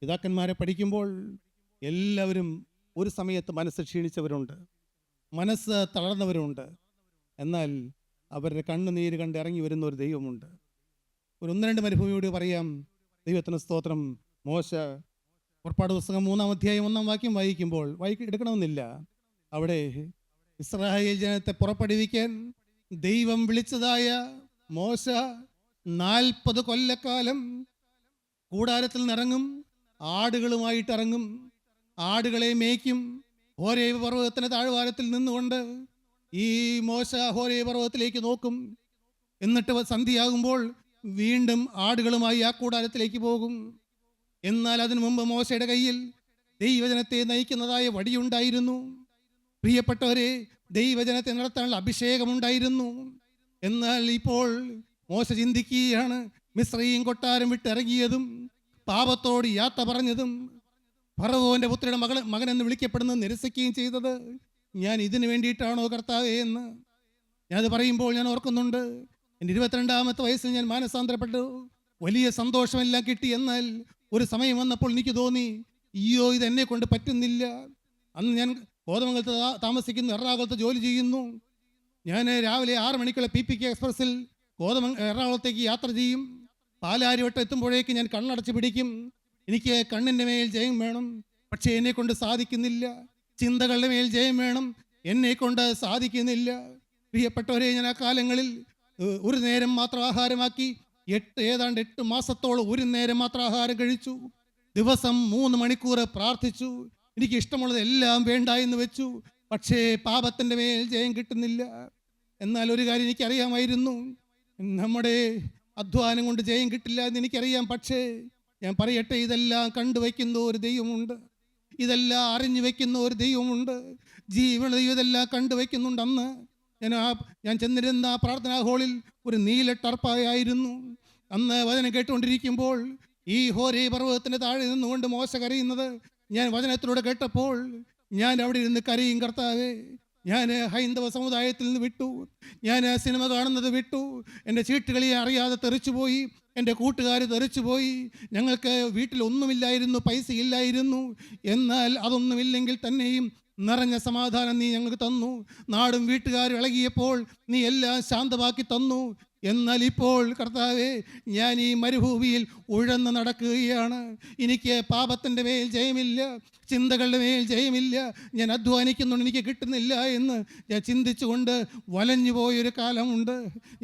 [SPEAKER 1] പിതാക്കന്മാരെ പഠിക്കുമ്പോൾ എല്ലാവരും ഒരു സമയത്ത് മനസ്സ് ക്ഷീണിച്ചവരുണ്ട്, മനസ്സ് തളർന്നവരുണ്ട്. എന്നാൽ അവരുടെ കണ്ണുനീര് കണ്ട് ഇറങ്ങി വരുന്ന ഒരു ദൈവമുണ്ട്. ഒരു 1-2 മരുഭൂമിയോട് പറയാം. ദൈവത്തിന് സ്തോത്രം. മോശ പുറപ്പാട് പുസ്തകം 3 അധ്യായം 1 വാക്യം വായിക്കുമ്പോൾ എടുക്കണമെന്നില്ല. അവിടെ ഇസ്രായേൽ ജനത്തെ പുറപ്പെടുവിക്കാൻ ദൈവം വിളിച്ചതായ മോശ 40 കൊല്ലക്കാലം കൂടാരത്തിൽ നിന്നിറങ്ങും, ആടുകളുമായിട്ടിറങ്ങും, ആടുകളെ മേയ്ക്കും. ഹോരേബ് പർവ്വതത്തിൻ്റെ താഴ്വാരത്തിൽ നിന്നുകൊണ്ട് ഈ മോശ ഹോരേബ് പർവ്വതത്തിലേക്ക് നോക്കും. എന്നിട്ട് സന്ധ്യയാകുമ്പോൾ വീണ്ടും ആടുകളുമായി ആ കൂടാരത്തിലേക്ക് പോകും. എന്നാൽ അതിനു മുമ്പ് മോശയുടെ കയ്യിൽ ദൈവജനത്തെ നയിക്കുന്നതായ വടിയുണ്ടായിരുന്നു. പ്രിയപ്പെട്ടവരെ, ദൈവജനത്തെ നടത്താനുള്ള അഭിഷേകമുണ്ടായിരുന്നു. എന്നാൽ ഇപ്പോൾ മോശ ചിന്തിക്കുകയാണ്, മിസ്രയീം കൊട്ടാരം വിട്ടിറങ്ങിയതും പാപത്തോട് യാത്ര പറഞ്ഞതും ഫറവോന്റെ പുത്രിയുടെ മകനെന്ന് വിളിക്കപ്പെടുന്നത് നിരസിക്കുകയും ചെയ്തത് ഞാൻ ഇതിനു വേണ്ടിയിട്ടാണോ കർത്താവേ എന്ന് ഞാനത് പറയുമ്പോൾ ഞാൻ ഓർക്കുന്നുണ്ട്. എൻ്റെ 22-ാമത്തെ വയസ്സിൽ ഞാൻ മാനസാന്തരപ്പെട്ടു. വലിയ സന്തോഷമെല്ലാം കിട്ടി. എന്നാൽ ഒരു സമയം വന്നപ്പോൾ എനിക്ക് തോന്നി, അയ്യോ ഇത് എന്നെ കൊണ്ട് പറ്റുന്നില്ല. അന്ന് ഞാൻ കോതമംഗലത്ത് താമസിക്കുന്നു, എറണാകുളത്ത് ജോലി ചെയ്യുന്നു. ഞാൻ രാവിലെ 6 മണിക്കുള്ള PPK എക്സ്പ്രസ്സിൽ എറണാകുളത്തേക്ക് യാത്ര ചെയ്യും. പാലാരിവട്ടം എത്തുമ്പോഴേക്ക് ഞാൻ കണ്ണടച്ച് പിടിക്കും. എനിക്ക് കണ്ണിൻ്റെ മേൽ ജയം വേണം, പക്ഷേ എന്നെ കൊണ്ട് സാധിക്കുന്നില്ല. ചിന്തകളുടെ മേൽ ജയം വേണം, എന്നെ കൊണ്ട് സാധിക്കുന്നില്ല. പ്രിയപ്പെട്ടവരെ, ഞാൻ ആ കാലങ്ങളിൽ ഒരു നേരം മാത്രം ആഹാരമാക്കി ഏതാണ്ട് 8 മാസത്തോളം ഒരു നേരം മാത്രം ആഹാരം കഴിച്ചു. ദിവസം 3 മണിക്കൂർ പ്രാർത്ഥിച്ചു. എനിക്ക് ഇഷ്ടമുള്ളത് എല്ലാം വേണ്ട എന്ന് വെച്ചു. പക്ഷേ പാപത്തിൻ്റെ മേൽ ജയം കിട്ടുന്നില്ല. എന്നാൽ ഒരു കാര്യം എനിക്കറിയാമായിരുന്നു, നമ്മുടെ അധ്വാനം കൊണ്ട് ജയം കിട്ടില്ല എന്ന് എനിക്കറിയാം. പക്ഷേ ഞാൻ പറയട്ടെ, ഇതെല്ലാം കണ്ടുവയ്ക്കുന്ന ഒരു ദൈവമുണ്ട്, ഇതെല്ലാം അറിഞ്ഞു വയ്ക്കുന്ന ഒരു ദൈവമുണ്ട്. ജീവന ദൈവം ഇതെല്ലാം കണ്ടുവയ്ക്കുന്നുണ്ട്. അന്ന് ഞാൻ ചെന്നിരുന്ന ആ പ്രാർത്ഥനാ ഹാളിൽ ഒരു നീല ടർപ്പായിരുന്നു. അന്ന് വചനം കേട്ടുകൊണ്ടിരിക്കുമ്പോൾ ഈ ഹോരേ പർവ്വതത്തിൻ്റെ താഴെ നിന്നുകൊണ്ട് മോശ കരയുന്നത് ഞാൻ വചനത്തിലൂടെ കേട്ടപ്പോൾ ഞാൻ അവിടെ ഇരുന്ന് കരയും. കർത്താവേ, ഞാൻ ഹൈന്ദവ സമുദായത്തിൽ നിന്ന് വിട്ടു, ഞാൻ സിനിമ കാണുന്നത് വിട്ടു, എൻ്റെ ചീട്ടുകളി അറിയാതെ തെറിച്ചുപോയി, എൻ്റെ കൂട്ടുകാർ തെറിച്ചുപോയി, ഞങ്ങൾക്ക് വീട്ടിലൊന്നുമില്ലായിരുന്നു, പൈസ ഇല്ലായിരുന്നു. എന്നാൽ അതൊന്നുമില്ലെങ്കിൽ തന്നെയും നിറഞ്ഞ സമാധാനം നീ ഞങ്ങൾക്ക് തന്നു. നാടും വീട്ടുകാരും ഇളകിയപ്പോൾ നീ എല്ലാം ശാന്തമാക്കി തന്നു. എന്നാൽ ഇപ്പോൾ കർത്താവേ, ഞാൻ ഈ മരുഭൂമിയിൽ ഉഴന്ന് നടക്കുകയാണ്. എനിക്ക് പാപത്തിൻ്റെ മേൽ ജയമില്ല, ചിന്തകളുടെ മേൽ ജയമില്ല. ഞാൻ അധ്വാനിക്കുന്നുണ്ട്, എനിക്ക് കിട്ടുന്നില്ല എന്ന് ഞാൻ ചിന്തിച്ചുകൊണ്ട് വലഞ്ഞു പോയൊരു കാലമുണ്ട്.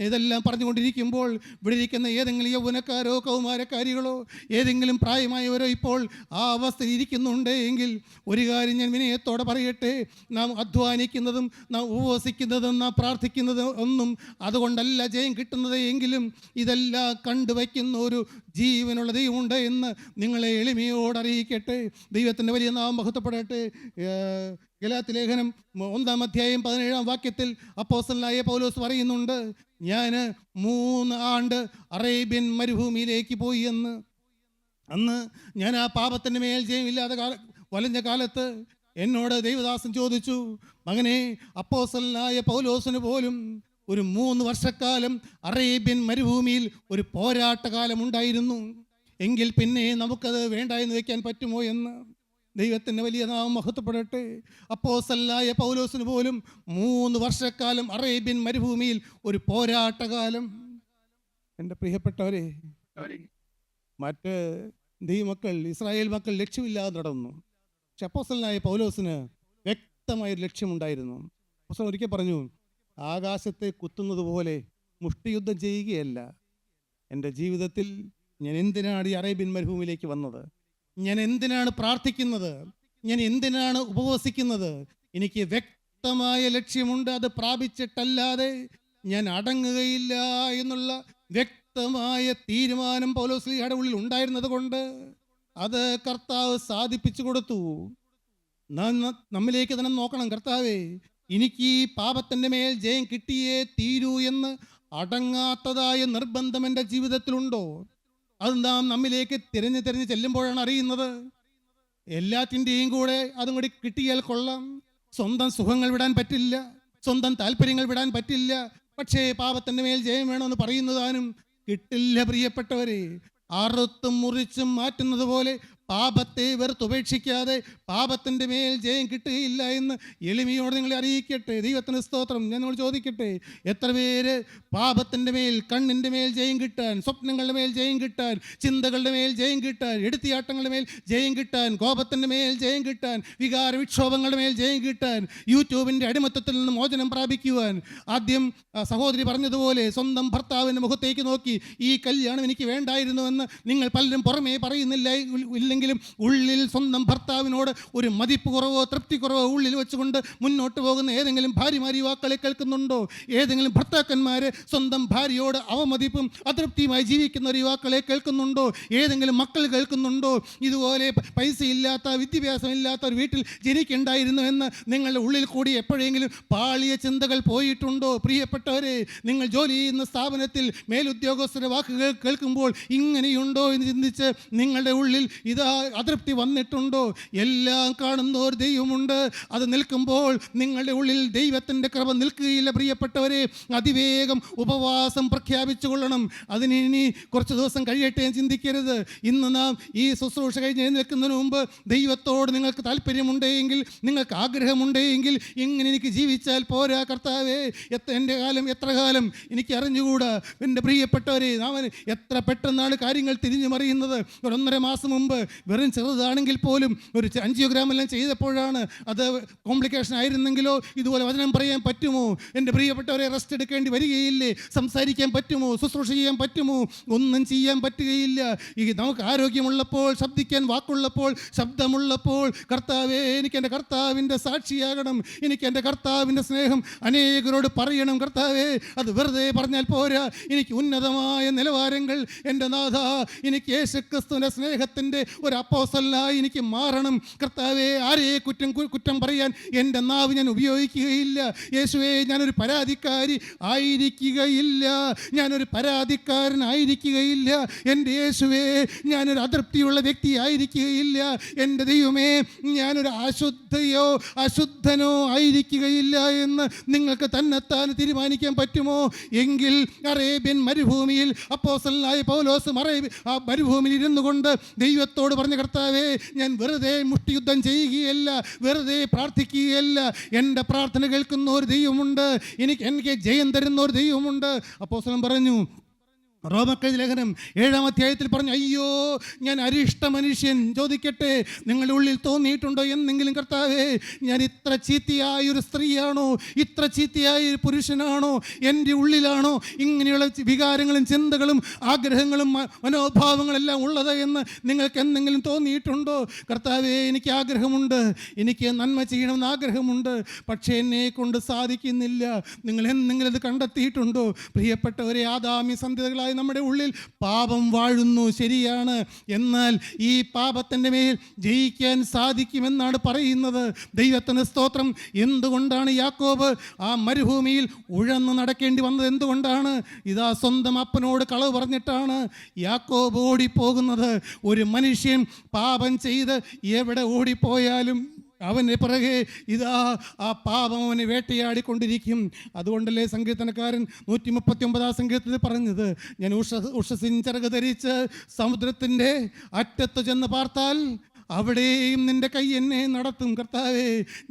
[SPEAKER 1] ഇതെല്ലാം പറഞ്ഞുകൊണ്ടിരിക്കുമ്പോൾ ഇവിടെ ഇരിക്കുന്ന ഏതെങ്കിലും യൗവനക്കാരോ കൗമാരക്കാരികളോ ഏതെങ്കിലും പ്രായമായവരോ ഇപ്പോൾ ആ അവസ്ഥയിൽ ഇരിക്കുന്നുണ്ട് എങ്കിൽ ഒരു കാര്യം ഞാൻ വിനയത്തോടെ പറയട്ടെ, നാം അധ്വാനിക്കുന്നതും നാം ഉപവസിക്കുന്നതും നാം പ്രാർത്ഥിക്കുന്നതും ഒന്നും അതുകൊണ്ടല്ല ജയം കിട്ടുന്നത് എങ്കിലും ഇതെല്ലാം കണ്ടുവയ്ക്കുന്ന ഒരു ജീവനുള്ള ദൈവമുണ്ട് എന്ന് നിങ്ങളെ എളിമയോട് അറിയിക്കട്ടെ. ദൈവത്തിൻ്റെ വലിയ നാമം മഹത്വപ്പെടട്ടെ. ഗലാത്യ ലേഖനം 1-ാം അധ്യായം 17-ാം വാക്യത്തിൽ അപ്പോസ്തലനായ പൗലോസ് പറയുന്നുണ്ട്, ഞാൻ 3 ആണ്ട് അറേബ്യൻ മരുഭൂമിയിലേക്ക് പോയി എന്ന്. അന്ന് ഞാൻ ആ പാപത്തിൻ്റെ മേൽ ജയമില്ലാതെ വലഞ്ഞ കാലത്ത് എന്നോട് ദൈവദാസൻ ചോദിച്ചു, മകനെ, അപ്പോസ്തലനായ പൗലോസിന് പോലും ഒരു 3 വർഷക്കാലം അറേബ്യൻ മരുഭൂമിയിൽ ഒരു പോരാട്ടകാലം ഉണ്ടായിരുന്നു. എങ്കിൽ പിന്നെ നമുക്കത് വേണ്ട എന്ന് വയ്ക്കാൻ പറ്റുമോ എന്ന്. ദൈവത്തിൻ്റെ വലിയ നാമം മഹത്വപ്പെടട്ടെ. അപ്പോസ്തലനായ പൗലോസിന് പോലും 3 വർഷക്കാലം അറേബ്യൻ മരുഭൂമിയിൽ ഒരു പോരാട്ടകാലം. എൻ്റെ പ്രിയപ്പെട്ടവരെ, മറ്റ് ദൈവമക്കൾ, ഇസ്രായേൽ മക്കൾ ലക്ഷ്യമില്ലാതെ നടന്നു. പക്ഷെ അപ്പോസ്തലനായ പൗലോസിന് വ്യക്തമായൊരു ലക്ഷ്യമുണ്ടായിരുന്നു. അപ്പോസ്തലൻ ഒരിക്കൽ പറഞ്ഞു, ആകാശത്തെ കുത്തുന്നത് പോലെ മുഷ്ടിയുദ്ധം ചെയ്യുകയല്ല. എൻ്റെ ജീവിതത്തിൽ ഞാൻ എന്തിനാണ് ഈ അറേബ്യൻ മരുഭൂമിയിലേക്ക് വന്നത്? ഞാൻ എന്തിനാണ് പ്രാർത്ഥിക്കുന്നത്? ഞാൻ എന്തിനാണ് ഉപവസിക്കുന്നത്? എനിക്ക് വ്യക്തമായ ലക്ഷ്യമുണ്ട്. അത് പ്രാപിച്ചിട്ടല്ലാതെ ഞാൻ അടങ്ങുകയില്ല എന്നുള്ള വ്യക്തമായ തീരുമാനം പൗലോസ്ലീഹയുടെ ഉള്ളിൽ ഉണ്ടായിരുന്നത് കൊണ്ട് അത് കർത്താവ് സാധിപ്പിച്ചു കൊടുത്തു. നമ്മിലേക്ക് തന്നെ നോക്കണം. കർത്താവേ, എനിക്ക് ഈ പാപത്തിൻ്റെ മേൽ ജയം കിട്ടിയേ തീരൂ എന്ന് അടങ്ങാത്തതായ നിർബന്ധം എൻ്റെ ജീവിതത്തിലുണ്ടോ? അത് നാം നമ്മിലേക്ക് തിരഞ്ഞ് ചെല്ലുമ്പോഴാണ് അറിയുന്നത്. എല്ലാത്തിൻ്റെയും കൂടെ അതും കൂടി കിട്ടിയാൽ കൊള്ളാം. സ്വന്തം സുഖങ്ങൾ വിടാൻ പറ്റില്ല, സ്വന്തം താല്പര്യങ്ങൾ വിടാൻ പറ്റില്ല. പക്ഷേ പാപത്തിൻ്റെ മേൽ ജയം വേണമെന്ന് പറയുന്നതാനും കിട്ടില്ല. പ്രിയപ്പെട്ടവരെ, അറുത്തും മുറിച്ചും മാറ്റുന്നത് പോലെ പാപത്തെ വെറുത്തുപേക്ഷിക്കാതെ പാപത്തിൻ്റെ മേൽ ജയം കിട്ടുകയില്ല എന്ന് എളിമയോടെ നിങ്ങളെ അറിയിക്കട്ടെ. ദൈവത്തിന് സ്തോത്രം. ഞാൻ നിങ്ങൾ ചോദിക്കട്ടെ, എത്ര പേര് പാപത്തിൻ്റെ മേൽ, കണ്ണിൻ്റെ മേൽ ജയം കിട്ടാൻ, സ്വപ്നങ്ങളുടെ മേൽ ജയം കിട്ടാൻ, ചിന്തകളുടെ മേൽ ജയം കിട്ടാൻ, എടുത്തിയാട്ടങ്ങളുടെ മേൽ ജയം കിട്ടാൻ, കോപത്തിൻ്റെ മേൽ ജയം കിട്ടാൻ, വികാര വിക്ഷോഭങ്ങളുടെ മേൽ ജയം കിട്ടാൻ, യൂട്യൂബിൻ്റെ അടിമത്തത്തിൽ നിന്ന് മോചനം പ്രാപിക്കുവാൻ, ആദ്യം സഹോദരി പറഞ്ഞതുപോലെ സ്വന്തം ഭർത്താവിൻ്റെ മുഖത്തേക്ക് നോക്കി ഈ കല്യാണം എനിക്ക് വേണ്ടായിരുന്നുവെന്ന് നിങ്ങൾ പലരും പുറമേ പറയുന്നില്ല സാധിക്കുന്നില്ലെങ്കിലും ഉള്ളിൽ സ്വന്തം ഭർത്താവിനോട് ഒരു മതിപ്പ് കുറവോ തൃപ്തി കുറവോ ഉള്ളിൽ വെച്ചുകൊണ്ട് മുന്നോട്ട് പോകുന്ന ഏതെങ്കിലും ഭാര്യമാർ യുവാക്കളെ കേൾക്കുന്നുണ്ടോ? ഏതെങ്കിലും ഭർത്താക്കന്മാരെ സ്വന്തം ഭാര്യയോട് അവമതിപ്പും അതൃപ്തിയുമായി ജീവിക്കുന്ന ഒരു യുവാക്കളെ കേൾക്കുന്നുണ്ടോ? ഏതെങ്കിലും മക്കൾ കേൾക്കുന്നുണ്ടോ? ഇതുപോലെ പൈസയില്ലാത്ത വിദ്യാഭ്യാസമില്ലാത്ത ഒരു വീട്ടിൽ ജനിക്കണ്ടായിരുന്നു എന്ന് നിങ്ങളുടെ ഉള്ളിൽ കൂടി എപ്പോഴെങ്കിലും പാളിയ ചിന്തകൾ പോയിട്ടുണ്ടോ? പ്രിയപ്പെട്ടവരെ, നിങ്ങൾ ജോലി ചെയ്യുന്ന സ്ഥാപനത്തിൽ മേലുദ്യോഗസ്ഥരുടെ വാക്കുകൾ കേൾക്കുമ്പോൾ ഇങ്ങനെയുണ്ടോ എന്ന് ചിന്തിച്ച് നിങ്ങളുടെ ഉള്ളിൽ ഇതാ അതൃപ്തി വന്നിട്ടുണ്ടോ? എല്ലാം കാണുന്ന ഒരു ദൈവമുണ്ട്. അത് നിൽക്കുമ്പോൾ നിങ്ങളുടെ ഉള്ളിൽ ദൈവത്തിൻ്റെ കൃപ നിൽക്കുകയില്ല. പ്രിയപ്പെട്ടവരെ, അതിവേഗം ഉപവാസം പ്രഖ്യാപിച്ചു കൊള്ളണം. അതിന് ഇനി കുറച്ച് ദിവസം കഴിയട്ടെ എന്ന് ചിന്തിക്കരുത്. ഇന്ന് നാം ഈ ശുശ്രൂഷ കഴിഞ്ഞ് എഴുന്നേൽക്കുന്നതിന് മുമ്പ് ദൈവത്തോട് നിങ്ങൾക്ക് താല്പര്യമുണ്ടെങ്കിൽ, നിങ്ങൾക്ക് ആഗ്രഹമുണ്ടെങ്കിൽ, ഇങ്ങനെ എനിക്ക് ജീവിച്ചാൽ പോരാ കർത്താവേ, എൻ്റെ കാലം എത്ര കാലം എനിക്ക് അറിഞ്ഞുകൂടാ. എൻ്റെ പ്രിയപ്പെട്ടവരെ, നാം എത്ര പെട്ടെന്നാണ് കാര്യങ്ങൾ തിരിഞ്ഞു മറിയുന്നത്. ഒരു 1.5 മാസം മുമ്പ് വെറും ചെറുതാണെങ്കിൽ പോലും ഒരു ആൻജിയോഗ്രാം എല്ലാം ചെയ്തപ്പോഴാണ് അത് കോംപ്ലിക്കേഷൻ ആയിരുന്നെങ്കിലോ ഇതുപോലെ വചനം പറയാൻ പറ്റുമോ? എൻ്റെ പ്രിയപ്പെട്ടവരെ, റെസ്റ്റ് എടുക്കേണ്ടി വരികയില്ലേ? സംസാരിക്കാൻ പറ്റുമോ? ശുശ്രൂഷ ചെയ്യാൻ പറ്റുമോ? ഒന്നും ചെയ്യാൻ പറ്റുകയില്ല. ഈ നമുക്ക് ആരോഗ്യമുള്ളപ്പോൾ, ശബ്ദിക്കാൻ വാക്കുള്ളപ്പോൾ, ശബ്ദമുള്ളപ്പോൾ, കർത്താവേ എനിക്ക് എൻ്റെ കർത്താവിൻ്റെ സാക്ഷിയാകണം. എനിക്ക് എൻ്റെ കർത്താവിൻ്റെ സ്നേഹം അനേകരോട് പറയണം. കർത്താവേ, അത് വെറുതെ പറഞ്ഞാൽ പോരാ. എനിക്ക് ഉന്നതമായ നിലവാരങ്ങൾ എൻ്റെ നാഥ, എനിക്ക് യേശുക്രിസ്തുവിൻ്റെ സ്നേഹത്തിൻ്റെ ഒരു അപ്പോസ്തലനായി എനിക്ക് മാറണം. കർത്താവേ, ആരെയെ കുറ്റം പറയാൻ എൻ്റെ നാവ് ഞാൻ ഉപയോഗിക്കുകയില്ല. യേശുവേ, ഞാനൊരു പരാതിക്കാരി ആയിരിക്കുകയില്ല. ഞാനൊരു പരാതിക്കാരനായിരിക്കുകയില്ല. എൻ്റെ യേശുവേ, ഞാനൊരു അതൃപ്തിയുള്ള വ്യക്തി ആയിരിക്കുകയില്ല. എൻ്റെ ദൈവമേ, ഞാനൊരു അശുദ്ധനോ ആയിരിക്കുകയില്ല എന്ന് നിങ്ങൾക്ക് തന്നെത്താൻ തീരുമാനിക്കാൻ പറ്റുമോ? എങ്കിൽ അറേബ്യൻ മരുഭൂമിയിൽ അപ്പോസ്തലനായ പൗലോസ് ആ മരുഭൂമിയിൽ ഇരുന്നു കൊണ്ട് ദൈവത്തോട് പറഞ്ഞ, കർത്താവേ, ഞാൻ വെറുതെ മുഷ്ടിയുദ്ധം ചെയ്യുകയല്ല, വെറുതെ പ്രാർത്ഥിക്കുകയല്ല. എൻ്റെ പ്രാർത്ഥന കേൾക്കുന്ന ഒരു ദൈവമുണ്ട്. എനിക്ക് ജയം തരുന്ന ഒരു ദൈവമുണ്ട്. അപ്പോസ്തലൻ പറഞ്ഞു, റോമക്കെഴുതിയ ലേഖനം 7-ാം അധ്യായത്തിൽ പറഞ്ഞു, അയ്യോ ഞാൻ അരിഷ്ട മനുഷ്യൻ. ചോദിക്കട്ടെ, നിങ്ങളുടെ ഉള്ളിൽ തോന്നിയിട്ടുണ്ടോ എന്നെങ്കിലും, കർത്താവേ, ഞാൻ ഇത്ര ചീത്തയായൊരു സ്ത്രീയാണോ, ഇത്ര ചീത്തയായൊരു പുരുഷനാണോ, എൻ്റെ ഉള്ളിലാണോ ഇങ്ങനെയുള്ള വികാരങ്ങളും ചിന്തകളും ആഗ്രഹങ്ങളും മനോഭാവങ്ങളെല്ലാം ഉള്ളത് എന്ന് നിങ്ങൾക്ക് എന്തെങ്കിലും തോന്നിയിട്ടുണ്ടോ? കർത്താവേ, എനിക്ക് ആഗ്രഹമുണ്ട്, എനിക്ക് നന്മ ചെയ്യണമെന്ന് ആഗ്രഹമുണ്ട്, പക്ഷേ എന്നെ കൊണ്ട് സാധിക്കുന്നില്ല. നിങ്ങൾ എന്തെങ്കിലും അത് കണ്ടെത്തിയിട്ടുണ്ടോ? പ്രിയപ്പെട്ടവരെ, ആദാമി സന്ധ്യകളായ നമ്മുടെ ഉള്ളിൽ പാപം വാഴുന്നു, ശരിയാണ്. എന്നാൽ ഈ പാപത്തിൻ്റെ മേൽ ജയിക്കാൻ സാധിക്കുമെന്നാണ് പറയുന്നത്. ദൈവത്തിന് സ്തോത്രം. എന്തുകൊണ്ടാണ് യാക്കോബ് ആ മരുഭൂമിയിൽ ഉഴന്ന് നടക്കേണ്ടി വന്നത്? എന്തുകൊണ്ടാണ്? ഇതാ സ്വന്തം അപ്പനോട് കളവ് പറഞ്ഞിട്ടാണ് യാക്കോബ് ഓടിപ്പോകുന്നത്. ഒരു മനുഷ്യൻ പാപം ചെയ്ത് എവിടെ ഓടിപ്പോയാലും അവന് പിറകെ ഇതാ ആ പാപം അവനെ വേട്ടയാടിക്കൊണ്ടിരിക്കും. അതുകൊണ്ടല്ലേ സങ്കീർത്തനക്കാരൻ 139-ാം സങ്കീർത്തനത്തിൽ പറഞ്ഞത്, ഞാൻ ഉഷസിൻ ചിറക് ധരിച്ച് സമുദ്രത്തിൻ്റെ അറ്റത്ത് ചെന്ന് പാർത്താൽ അവിടെയും നിൻ്റെ കൈ എന്നെ നടത്തും. കർത്താവേ,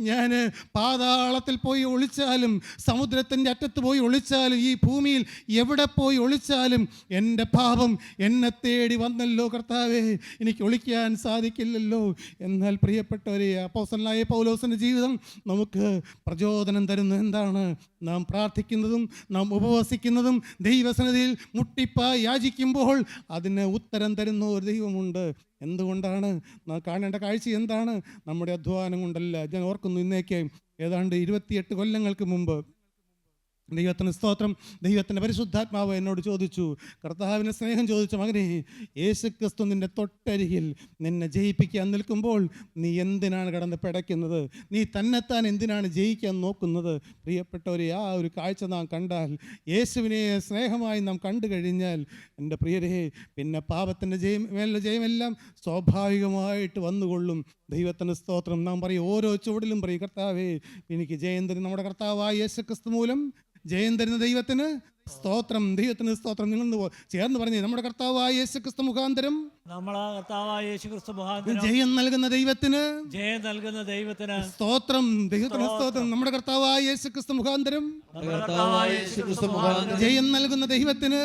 [SPEAKER 1] ഞാൻ പാതാളത്തിൽ പോയി ഒളിച്ചാലും, സമുദ്രത്തിൻ്റെ അറ്റത്ത് പോയി ഒളിച്ചാലും, ഈ ഭൂമിയിൽ എവിടെ പോയി ഒളിച്ചാലും എൻ്റെ പാപം എന്നെ തേടി വന്നല്ലോ. കർത്താവേ, എനിക്ക് ഒളിക്കാൻ സാധിക്കില്ലല്ലോ. എന്നാൽ പ്രിയപ്പെട്ടവരെ, അപ്പോസ്തലനായ പൗലോസിൻ്റെ ജീവിതം നമുക്ക് പ്രചോദനം തരുന്നത് എന്താണ്? നാം പ്രാർത്ഥിക്കുന്നതും നാം ഉപവസിക്കുന്നതും ദൈവസന്നിധിയിൽ മുട്ടിപ്പായി യാചിക്കുമ്പോൾ അതിന് ഉത്തരം തരുന്ന ഒരു ദൈവമുണ്ട്. എന്തുകൊണ്ടാണ്? നാം കാണേണ്ട കാഴ്ച എന്താണ്? നമ്മുടെ അധ്വാനം കൊണ്ടല്ല. ഞാൻ ഓർക്കുന്നു, ഇന്നേക്ക് ഏതാണ്ട് 28 കൊല്ലങ്ങൾക്ക് മുമ്പ് ദൈവത്തിന് സ്തോത്രം, ദൈവത്തിൻ്റെ പരിശുദ്ധാത്മാവ് എന്നോട് ചോദിച്ചു, കർത്താവിൻ്റെ സ്നേഹം ചോദിച്ചു, മകനെ, യേശുക്രിസ്തു നിൻ്റെ തൊട്ടരികിൽ നിന്നെ ജയിപ്പിക്കാൻ നിൽക്കുമ്പോൾ നീ എന്തിനാണ് കിടന്ന് പിടയ്ക്കുന്നത്? നീ തന്നെത്താൻ എന്തിനാണ് ജയിക്കാൻ നോക്കുന്നത്? പ്രിയപ്പെട്ടവരെ, ആ ഒരു കാഴ്ച നാം കണ്ടാൽ, യേശുവിനെ സ്നേഹമായി നാം കണ്ടു കഴിഞ്ഞാൽ, എൻ്റെ പ്രിയരെ, പിന്നെ പാപത്തിൻ്റെ മേലുള്ള ജയമെല്ലാം സ്വാഭാവികമായിട്ട് വന്നുകൊള്ളും. ദൈവത്തിൻ്റെ സ്തോത്രം. നാം പറയും, ഓരോ ചുവടിലും പറയും, കർത്താവേ, എനിക്ക് ജയം തരും. നമ്മുടെ കർത്താവായ യേശുക്രിസ്തു മൂലം ജയം തരുന്ന ദൈവത്തിന് സ്തോത്രം. ദൈവത്തിന് സ്തോത്രം. നിങ്ങൾ ചേർന്ന് പറഞ്ഞേ, നമ്മുടെ കർത്താവായ യേശുക്രിസ്തു മുഖാന്തരം, ജയം നൽകുന്ന ദൈവത്തിന് സ്തോത്രം. ദൈവത്തിന് സ്തോത്രം. നമ്മുടെ കർത്താവായ യേശുക്രിസ്തു മുഖാന്തരം ജയം നൽകുന്ന ദൈവത്തിന്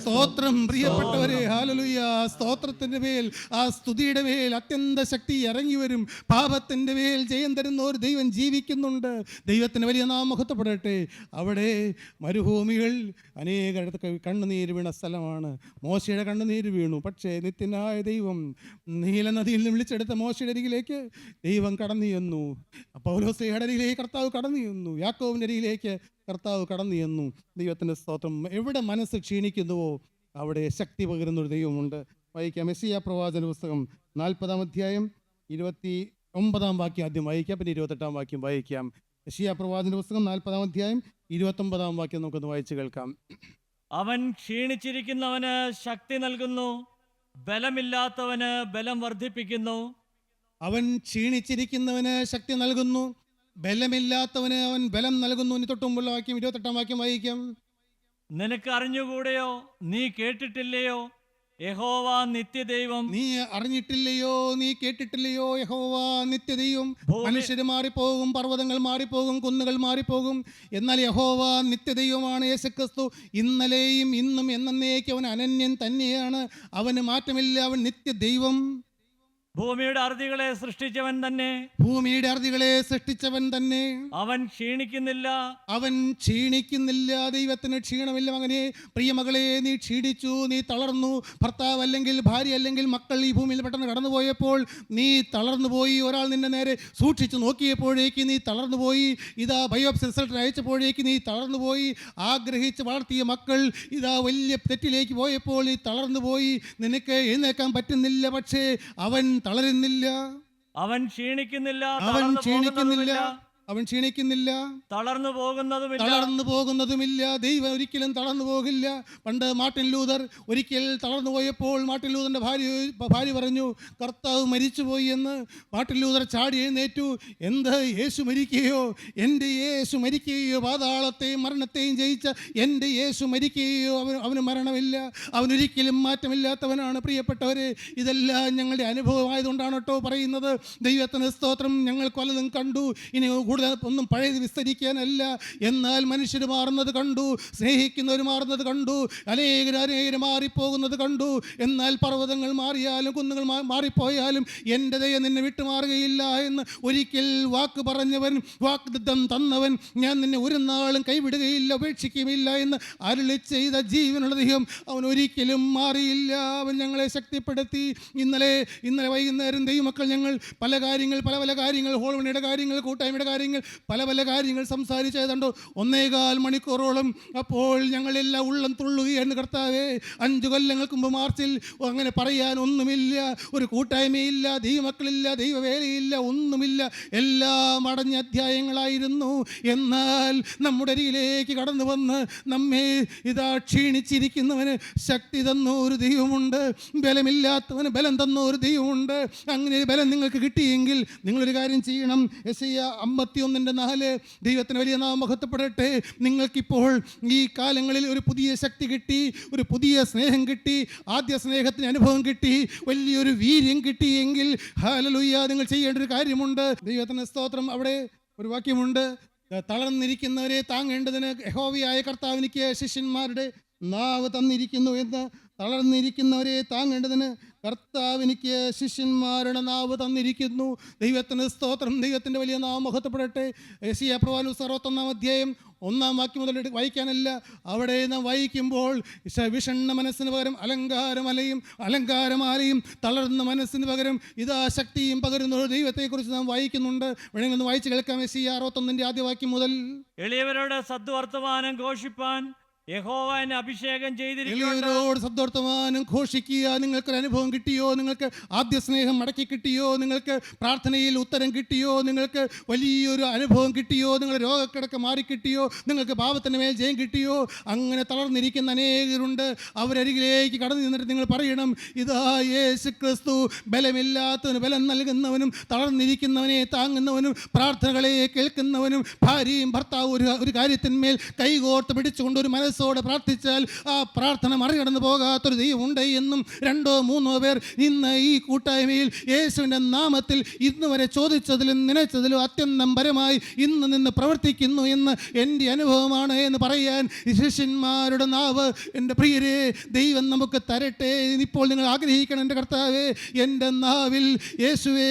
[SPEAKER 1] സ്തോത്രം. പ്രിയപ്പെട്ടവരെ, ഹല്ലേലൂയ. സ്തോത്രത്തിന്റെ മേൽ, ആ സ്തുതിയുടെ മേൽ അത്യന്ത ശക്തി ഇറങ്ങി വരും. പാപത്തിന്റെ മേൽ ജയം തരുന്ന ഒരു ദൈവം ജീവിക്കുന്നുണ്ട്. ദൈവത്തിന് വലിയ നാമം മഹത്വപ്പെടട്ടെ. അവിടെ മരുഭൂമികൾ അനേകരിടത്ത് കണ്ണുനീര് വീണ സ്ഥലമാണ്. മോശയുടെ കണ്ണുനീര് വീണു. പക്ഷേ നിത്യനായ ദൈവം നീലനദിയിൽ നിന്ന് വിളിച്ചെടുത്ത മോശയുടെ അരികിലേക്ക് ദൈവം കടന്നു ചെന്നു. പൗലോസ്ലീഹയുടെ അരികിലേക്ക് കർത്താവ് കടന്നു ചെന്നു. യാക്കോബിൻ്റെ അരികിലേക്ക് കർത്താവ് കടന്നു ചെന്നു. ദൈവത്തിൻ്റെ സ്തോത്രം. എവിടെ മനസ്സ് ക്ഷീണിക്കുന്നുവോ അവിടെ ശക്തി പകരുന്നൊരു ദൈവമുണ്ട്. വായിക്കാം യെശയ്യാ പ്രവാചന പുസ്തകം 40-ാം അധ്യായം 29-ാം വാക്യം ആദ്യം വായിക്കാം, പിന്നെ 28-ാം വാക്യം വായിക്കാം. യെശയ്യാ പ്രവാചന പുസ്തകം 40-ാം അധ്യായം 29-ാം വാക്യം നമുക്കൊന്ന് വായിച്ച് കേൾക്കാം.
[SPEAKER 2] അവൻ ക്ഷീണിച്ചിരിക്കുന്നവന് ശക്തി നൽകുന്നു, ബലമില്ലാത്തവന് ബലം വർദ്ധിപ്പിക്കുന്നു.
[SPEAKER 1] അവൻ ക്ഷീണിച്ചിരിക്കുന്നവന് ശക്തി നൽകുന്നു, ബലമില്ലാത്തവന് അവൻ ബലം നൽകുന്നു. ഇനി തൊട്ടുമുള്ള വാക്യം 28-ാം വാക്യം വായിക്കാം.
[SPEAKER 2] നിനക്ക് അറിഞ്ഞുകൂടെയോ? നീ കേട്ടിട്ടില്ലയോ? യഹോവ നിത്യദൈവം.
[SPEAKER 1] നീ അറിഞ്ഞിട്ടില്ലയോ? നീ കേട്ടിട്ടില്ലയോ? യഹോവ നിത്യദൈവം.
[SPEAKER 2] ഭൂമി-
[SPEAKER 1] മനുഷ്യർ മാറിപ്പോകും, പർവ്വതങ്ങൾ മാറിപ്പോകും, കുന്നുകൾ മാറിപ്പോകും, എന്നാൽ യഹോവ നിത്യദൈവമാണ്. യേശുക്രിസ്തു ഇന്നലെയും ഇന്നും എന്നേക്കും അവൻ അനന്യൻ തന്നെയാണ്. അവന് മാറ്റമില്ല. അവൻ നിത്യദൈവം.
[SPEAKER 2] ഭൂമിയുടെ അറുതികളെ സൃഷ്ടിച്ചവൻ തന്നെ.
[SPEAKER 1] ഭൂമിയുടെ അറുതികളെ സൃഷ്ടിച്ചവൻ തന്നെ.
[SPEAKER 2] അവൻ ക്ഷീണിക്കുന്നില്ല.
[SPEAKER 1] അവൻ ക്ഷീണിക്കുന്നില്ല. ദൈവത്തിന് ക്ഷീണമില്ല. മകനെ, പ്രിയമകളെ, നീ ക്ഷീണിച്ചു, നീ തളർന്നു. ഭർത്താവ് അല്ലെങ്കിൽ ഭാര്യ അല്ലെങ്കിൽ മക്കൾ ഈ ഭൂമിയിൽ പെട്ടെന്ന് കടന്നുപോയപ്പോൾ നീ തളർന്നു പോയി. ഒരാൾ നിന്നെ നേരെ സൂക്ഷിച്ചു നോക്കിയപ്പോഴേക്ക് നീ തളർന്നു പോയി. ഇതാ ബയോപ്സി റിസൾട്ട് അയച്ചപ്പോഴേക്ക് നീ തളർന്നു പോയി. ആഗ്രഹിച്ച് വളർത്തിയ മക്കൾ ഇതാ വലിയ തെറ്റിലേക്ക് പോയപ്പോൾ നീ തളർന്നു പോയി. നിനക്ക് എഴുന്നേൽക്കാൻ പറ്റുന്നില്ല. പക്ഷേ അവൻ തളരുന്നില്ല.
[SPEAKER 2] അവൻ ക്ഷീണിക്കുന്നില്ല.
[SPEAKER 1] അവൻ
[SPEAKER 2] തളർന്നു
[SPEAKER 1] ക്ഷീണിക്കുന്നില്ല.
[SPEAKER 2] പോകുന്നതുമില്ല.
[SPEAKER 1] അവൻ ക്ഷീണിക്കുന്നില്ല.
[SPEAKER 2] തളർന്നു പോകുന്നതുമില്ല.
[SPEAKER 1] തളർന്നു പോകുന്നതുമില്ല. ദൈവം ഒരിക്കലും തളർന്നു പോകില്ല. പണ്ട് മാർട്ടിൻ ലൂതർ ഒരിക്കൽ തളർന്നു പോയപ്പോൾ മാർട്ടിൻ ലൂതറിൻ്റെ ഭാര്യ പറഞ്ഞു, കർത്താവ് മരിച്ചുപോയി എന്ന്. മാർട്ടിൻ ലൂതർ ചാടി എഴുന്നേറ്റു. എന്ത്, യേശു മരിക്കുകയോ? എൻ്റെ യേശു മരിക്കുകയോ? പാതാളത്തെയും മരണത്തെയും ജയിച്ച എൻ്റെ യേശു മരിക്കുകയോ? അവന് മരണമില്ല. അവനൊരിക്കലും മാറ്റമില്ലാത്തവനാണ്. പ്രിയപ്പെട്ടവരെ, ഇതെല്ലാം ഞങ്ങളുടെ അനുഭവമായതുകൊണ്ടാണ് കേട്ടോ പറയുന്നത്. ദൈവത്തിന് സ്തോത്രം. ഞങ്ങൾ പലതും കണ്ടു. ഇനി കൂടുതൽ ഒന്നും പഴയത് വിസ്തരിക്കാനല്ല. എന്നാൽ മനുഷ്യർ മാറുന്നത് കണ്ടു, സ്നേഹിക്കുന്നവർ മാറുന്നത് കണ്ടു, അനേകര് മാറിപ്പോകുന്നത് കണ്ടു. എന്നാൽ പർവ്വതങ്ങൾ മാറിയാലും കുന്നുകൾ മാറിപ്പോയാലും എൻ്റെ ദയ നിന്നെ വിട്ടുമാറുകയില്ല എന്ന് ഒരിക്കൽ വാക്ക് പറഞ്ഞവൻ, വാഗ്ദത്തം തന്നവൻ, ഞാൻ നിന്നെ ഒരു നാളും കൈവിടുകയില്ല, ഉപേക്ഷിക്കുകയില്ല എന്ന് അരുളി ചെയ്ത ജീവനുള്ള ദൈവം, അവൻ ഒരിക്കലും മാറിയില്ല. അവൻ ഞങ്ങളെ ശക്തിപ്പെടുത്തി. ഇന്നലെ വൈകുന്നേരം ദൈവമക്കൾ ഞങ്ങൾ പല കാര്യങ്ങൾ ഹോൾമണിയുടെ കാര്യങ്ങൾ, കൂട്ടായ്മയുടെ കാര്യങ്ങൾ, പല കാര്യങ്ങൾ സംസാരിച്ചതുണ്ടോ 1.25 മണിക്കൂറോളം. അപ്പോൾ ഞങ്ങളെല്ലാം ഉള്ളം തുള്ളുകയാണ്. കർത്താവേ, 5 കൊല്ലങ്ങൾക്ക് മുമ്പ് മാർച്ചിൽ അങ്ങനെ പറയാൻ ഒന്നുമില്ല, ഒരു കൂട്ടായ്മയില്ല, ദൈവമക്കളില്ല, ദൈവവേലയില്ല, ഒന്നുമില്ല, എല്ലാം അടഞ്ഞ അധ്യായങ്ങളായിരുന്നു. എന്നാൽ നമ്മുടെ അരികിലേക്ക് കടന്നു വന്ന് നമ്മെ ഇതാ ക്ഷീണിച്ചിരിക്കുന്നവന് ശക്തി തന്ന ഒരു ദൈവമുണ്ട്, ബലമില്ലാത്തവന് ബലം തന്ന ഒരു ദൈവമുണ്ട്. അങ്ങനെ ഒരു ബലം നിങ്ങൾക്ക് കിട്ടിയെങ്കിൽ നിങ്ങളൊരു കാര്യം ചെയ്യണം. യെശയ്യാ 51:4, ദൈവത്തിന് വലിയ നാമം മഹത്വപ്പെടട്ടെ. നിങ്ങൾക്കിപ്പോൾ ഈ കാലങ്ങളിൽ ഒരു പുതിയ ശക്തി കിട്ടി, ഒരു പുതിയ സ്നേഹം കിട്ടി, ആദ്യ സ്നേഹത്തിന് അനുഭവം കിട്ടി, വലിയൊരു വീര്യം കിട്ടിയെങ്കിൽ ഹല്ലേലൂയ, നിങ്ങൾ ചെയ്യേണ്ട ഒരു കാര്യമുണ്ട്. ദൈവത്തിന് സ്തോത്രം. അവിടെ ഒരു വാക്യമുണ്ട്, തളർന്നിരിക്കുന്നവരെ താങ്ങേണ്ടതിന് യഹോവയായ കർത്താവിനിക്ക് ശിഷ്യന്മാരുടെ നാവ് തന്നിരിക്കുന്നു എന്ന്. തളർന്നിരിക്കുന്നവരെ താങ്ങേണ്ടതിന് കർത്താവിനിക്ക് ശിഷ്യന്മാരുടെ നാവ് തന്നിരിക്കുന്നു. ദൈവത്തിന് സ്തോത്രം. ദൈവത്തിൻ്റെ വലിയ നാമം മഹത്വപ്പെടട്ടെ. യെശയ്യാ പ്രവാചകൻ 61-ാം അധ്യായം 1-ാം വാക്യം മുതൽ വായിക്കാനല്ല, അവിടെ നാം വായിക്കുമ്പോൾ വിഷണ്ണ മനസ്സിന് പകരം അലങ്കാരമാലയും തളർന്ന മനസ്സിന് പകരം ഇതാ ശക്തിയും പകരുന്ന ഒരു ദൈവത്തെക്കുറിച്ച് നാം വായിക്കുന്നുണ്ട്. വേണമെന്ന് വായിച്ച് കേൾക്കാം. യെശയ്യാ 61-ന്റെ ആദ്യ വാക്യം മുതൽ.
[SPEAKER 2] എളിയവരോട് സദ്വർത്തമാനം ഘോഷിപ്പാൻ യഹോവ എന്നെ അഭിഷേകം ചെയ്തിരിക്കുന്നു.
[SPEAKER 1] എളിയവരോട് സദ്വർത്തമാനം ഘോഷിക്കുക. നിങ്ങൾക്കൊരു അനുഭവം കിട്ടിയോ? നിങ്ങൾക്ക് ആദ്യ സ്നേഹം മടക്കി കിട്ടിയോ? നിങ്ങൾക്ക് പ്രാർത്ഥനയിൽ ഉത്തരം കിട്ടിയോ? നിങ്ങൾക്ക് വലിയൊരു അനുഭവം കിട്ടിയോ? നിങ്ങളുടെ രോഗക്കിടക്ക് മാറിക്കിട്ടിയോ? നിങ്ങൾക്ക് പാപത്തിന് മേൽ ജയം കിട്ടിയോ? അങ്ങനെ തളർന്നിരിക്കുന്ന അനേകരുണ്ട്. അവരരികിലേക്ക് കടന്നു നിന്നിട്ട് നിങ്ങൾ പറയണം, ഇതാ യേശു ക്രിസ്തു ബലമില്ലാത്തവന് ബലം നൽകുന്നവനും തളർന്നിരിക്കുന്നവനെ താങ്ങുന്നവനും പ്രാർത്ഥനകളെ കേൾക്കുന്നവനും ഭാര്യയും ഭർത്താവും ഒരു കാര്യത്തിന്മേൽ കൈകോർത്ത് പിടിച്ചുകൊണ്ട് ഒരു മനസ്സ് മനസ്സോടെ പ്രാർത്ഥിച്ചാൽ ആ പ്രാർത്ഥന മറികടന്നു പോകാത്തൊരു ദൈവം ഉണ്ട് എന്നും 2-3 പേർ ഇന്ന് ഈ കൂട്ടായ്മയിൽ യേശുവിൻ്റെ നാമത്തിൽ ഇന്ന് വരെ ചോദിച്ചതിലും നനച്ചതിലും അത്യന്തം പരമായി ഇന്ന് നിന്ന് പ്രവർത്തിക്കുന്നു എന്ന് എൻ്റെ അനുഭവമാണ് എന്ന് പറയാൻ ഈ ശിഷ്യന്മാരുടെ നാവ് എൻ്റെ പ്രിയരെ ദൈവം നമുക്ക് തരട്ടെ. ഇപ്പോൾ നിങ്ങൾ ആഗ്രഹിക്കണം, എൻ്റെ കർത്താവേ, എൻ്റെ നാവിൽ യേശുവേ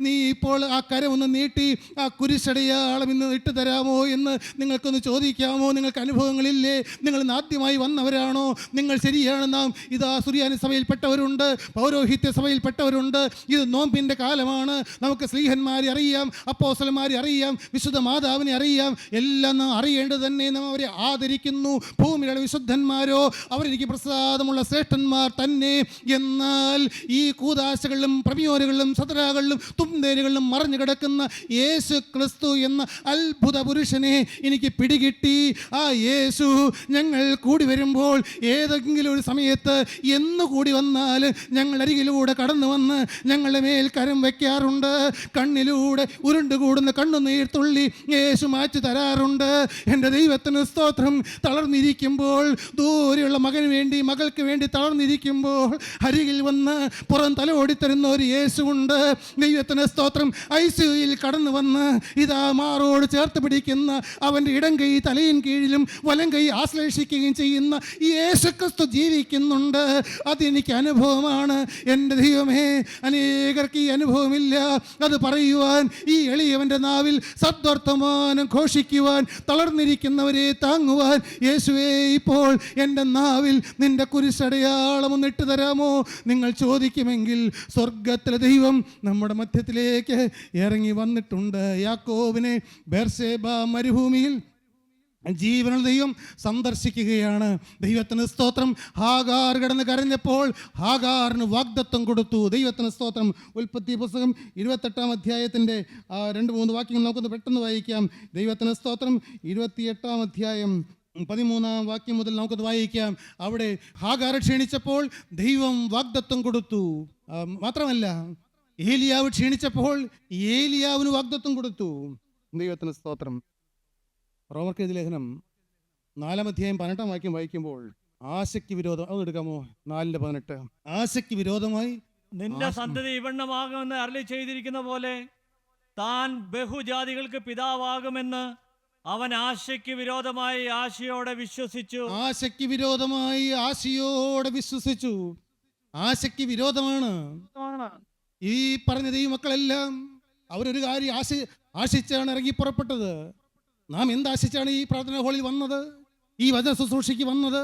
[SPEAKER 1] നീ ഇപ്പോൾ ആ കരമൊന്ന് നീട്ടി ആ കുരിശടയാളം ഇന്ന് ഇട്ട് തരാമോ എന്ന് നിങ്ങൾക്കൊന്ന് ചോദിക്കാമോ? നിങ്ങൾക്ക് അനുഭവങ്ങളില്ലേ? നിങ്ങൾ ഇന്ന് ആദ്യമായി വന്നവരാണോ? നിങ്ങൾ ശരിയാണ്, നാം ഇതാ സുറിയാനി സഭയിൽപ്പെട്ടവരുണ്ട്, പൗരോഹിത്യ സഭയിൽപ്പെട്ടവരുണ്ട്. ഇത് നോമ്പിൻ്റെ കാലമാണ്. നമുക്ക് സ്ലീഹന്മാരെ അറിയാം, അപ്പോസ്തലന്മാരെ അറിയാം, വിശുദ്ധ മാതാവിനെ അറിയാം. എല്ലാം നാം അറിയേണ്ടത് തന്നെ. നാം അവരെ ആദരിക്കുന്നു. ഭൂമിയിലുള്ള വിശുദ്ധന്മാരോ അവരെനിക്ക് പ്രസാദമുള്ള ശ്രേഷ്ഠന്മാർ തന്നെ. എന്നാൽ ഈ കൂദാശകളിലും പ്രമിയോനുകളിലും സതരാകളിലും തുമ്പേനുകളിലും മറഞ്ഞു കിടക്കുന്ന യേശു ക്രിസ്തു എന്ന അത്ഭുത പുരുഷനെ എനിക്ക് പിടികിട്ടി. ആ യേശു ഞങ്ങൾ കൂടി വരുമ്പോൾ ഏതെങ്കിലും ഒരു സമയത്ത് എന്ന് കൂടി വന്നാൽ ഞങ്ങളുടെ അരികിലൂടെ കടന്നു വന്ന് ഞങ്ങളുടെ മേൽ കരം വയ്ക്കാറുണ്ട്. കണ്ണിലൂടെ ഉരുണ്ടുകൂടുന്ന കണ്ണുനീർ തുള്ളി യേശു മാറ്റി തരാറുണ്ട്. എൻ്റെ ദൈവത്തിന് സ്തോത്രം. തളർന്നിരിക്കുമ്പോൾ, ദൂരെയുള്ള മകന് വേണ്ടി മകൾക്ക് വേണ്ടി തളർന്നിരിക്കുമ്പോൾ അരികിൽ വന്ന് പുറം തലോടിത്തരുന്ന ഒരു യേശുവുണ്ട്. ദൈവത്തിന് സ്തോത്രം. ICUയിൽ കടന്നു വന്ന് ഇതാ മാറോട് ചേർത്ത് പിടിക്കുന്ന അവൻ്റെ ഇടം കൈ തലയിൻ കീഴിലും വലം കൈ ആശ്ലേഷിക്കുകയും ചെയ്യുന്ന ഈ യേശുക്രിസ്തു ജീവിക്കുന്നുണ്ട്. അതെനിക്ക് അനുഭവമാണ്. എൻ്റെ ദൈവമേ, അനേകർക്ക് ഈ അനുഭവമില്ല. അത് പറയുവാൻ ഈ എളിയവൻ്റെ നാവിൽ സദ്വർത്തമാനം ഘോഷിക്കുവാൻ, തളർന്നിരിക്കുന്നവരെ താങ്ങുവാൻ യേശുവേ ഇപ്പോൾ എൻ്റെ നാവിൽ നിൻ്റെ കുരിശടയാളം ഒന്ന് ഇട്ട് തരാമോ? നിങ്ങൾ ചോദിക്കുമെങ്കിൽ സ്വർഗത്തിലെ ദൈവം നമ്മുടെ മധ്യത്തിലേക്ക് ഇറങ്ങി വന്നിട്ടുണ്ട്. യാക്കോബിനെ ബേർശേബ മരുഭൂമിയിൽ ജീവനുള്ള ദൈവം സന്ദർശിക്കുകയാണ്. ദൈവത്തിന് സ്തോത്രം. ഹാഗാർ കിടന്ന് കരഞ്ഞപ്പോൾ ഹാഗാറിന് വാഗ്ദത്തം കൊടുത്തു. ദൈവത്തിന് സ്തോത്രം. ഉൽപ്പത്തി പുസ്തകം 28-ാം അധ്യായത്തിൻ്റെ 2-3 വാക്യങ്ങൾ നമുക്കൊന്ന് പെട്ടെന്ന് വായിക്കാം. ദൈവത്തിന് സ്തോത്രം. 28-ാം അധ്യായം 13-ാം വാക്യം മുതൽ നമുക്കത് വായിക്കാം. അവിടെ ഹാഗാർ ക്ഷീണിച്ചപ്പോൾ ദൈവം വാഗ്ദത്തം കൊടുത്തു. മാത്രമല്ല, ഏലിയാവ് ക്ഷീണിച്ചപ്പോൾ ഏലിയാവിന് വാഗ്ദത്തം കൊടുത്തു. ദൈവത്തിന് സ്തോത്രം. റോമർക്കെഴുതിയ ലേഖനം 4-ാം അധ്യായം 18-ാം വാക്യം വായിക്കുമ്പോൾ ആശയ്ക്ക് വിരോധം, അത് എടുക്കാമോ? 4:18. ആശയ്ക്ക് വിരോധമായി
[SPEAKER 2] നിന്റെ സന്തതി ഇവണ്ണമാകുമെന്ന് അരുളി ചെയ്തിരിക്കുന്ന പോലെ താൻ ബഹുജാതികൾക്ക് പിതാവാകുമെന്ന് അവൻ ആശയ്ക്ക് വിരോധമായി ആശയോടെ വിശ്വസിച്ചു.
[SPEAKER 1] ആശയ്ക്ക് വിരോധമായി ആശയോടെ വിശ്വസിച്ചു. ആശയ്ക്ക് വിരോധമാണ് ഈ പറഞ്ഞ ദൈവമക്കളെല്ലാം. അവരൊരു കാര്യം ആശിച്ചാണ് ഇറങ്ങി പുറപ്പെട്ടത്. നാം എന്താശിച്ചാണ് ഈ പ്രാർത്ഥന ഹോളിൽ വന്നത്, ഈ വചന ശുശ്രൂഷയ്ക്ക് വന്നത്?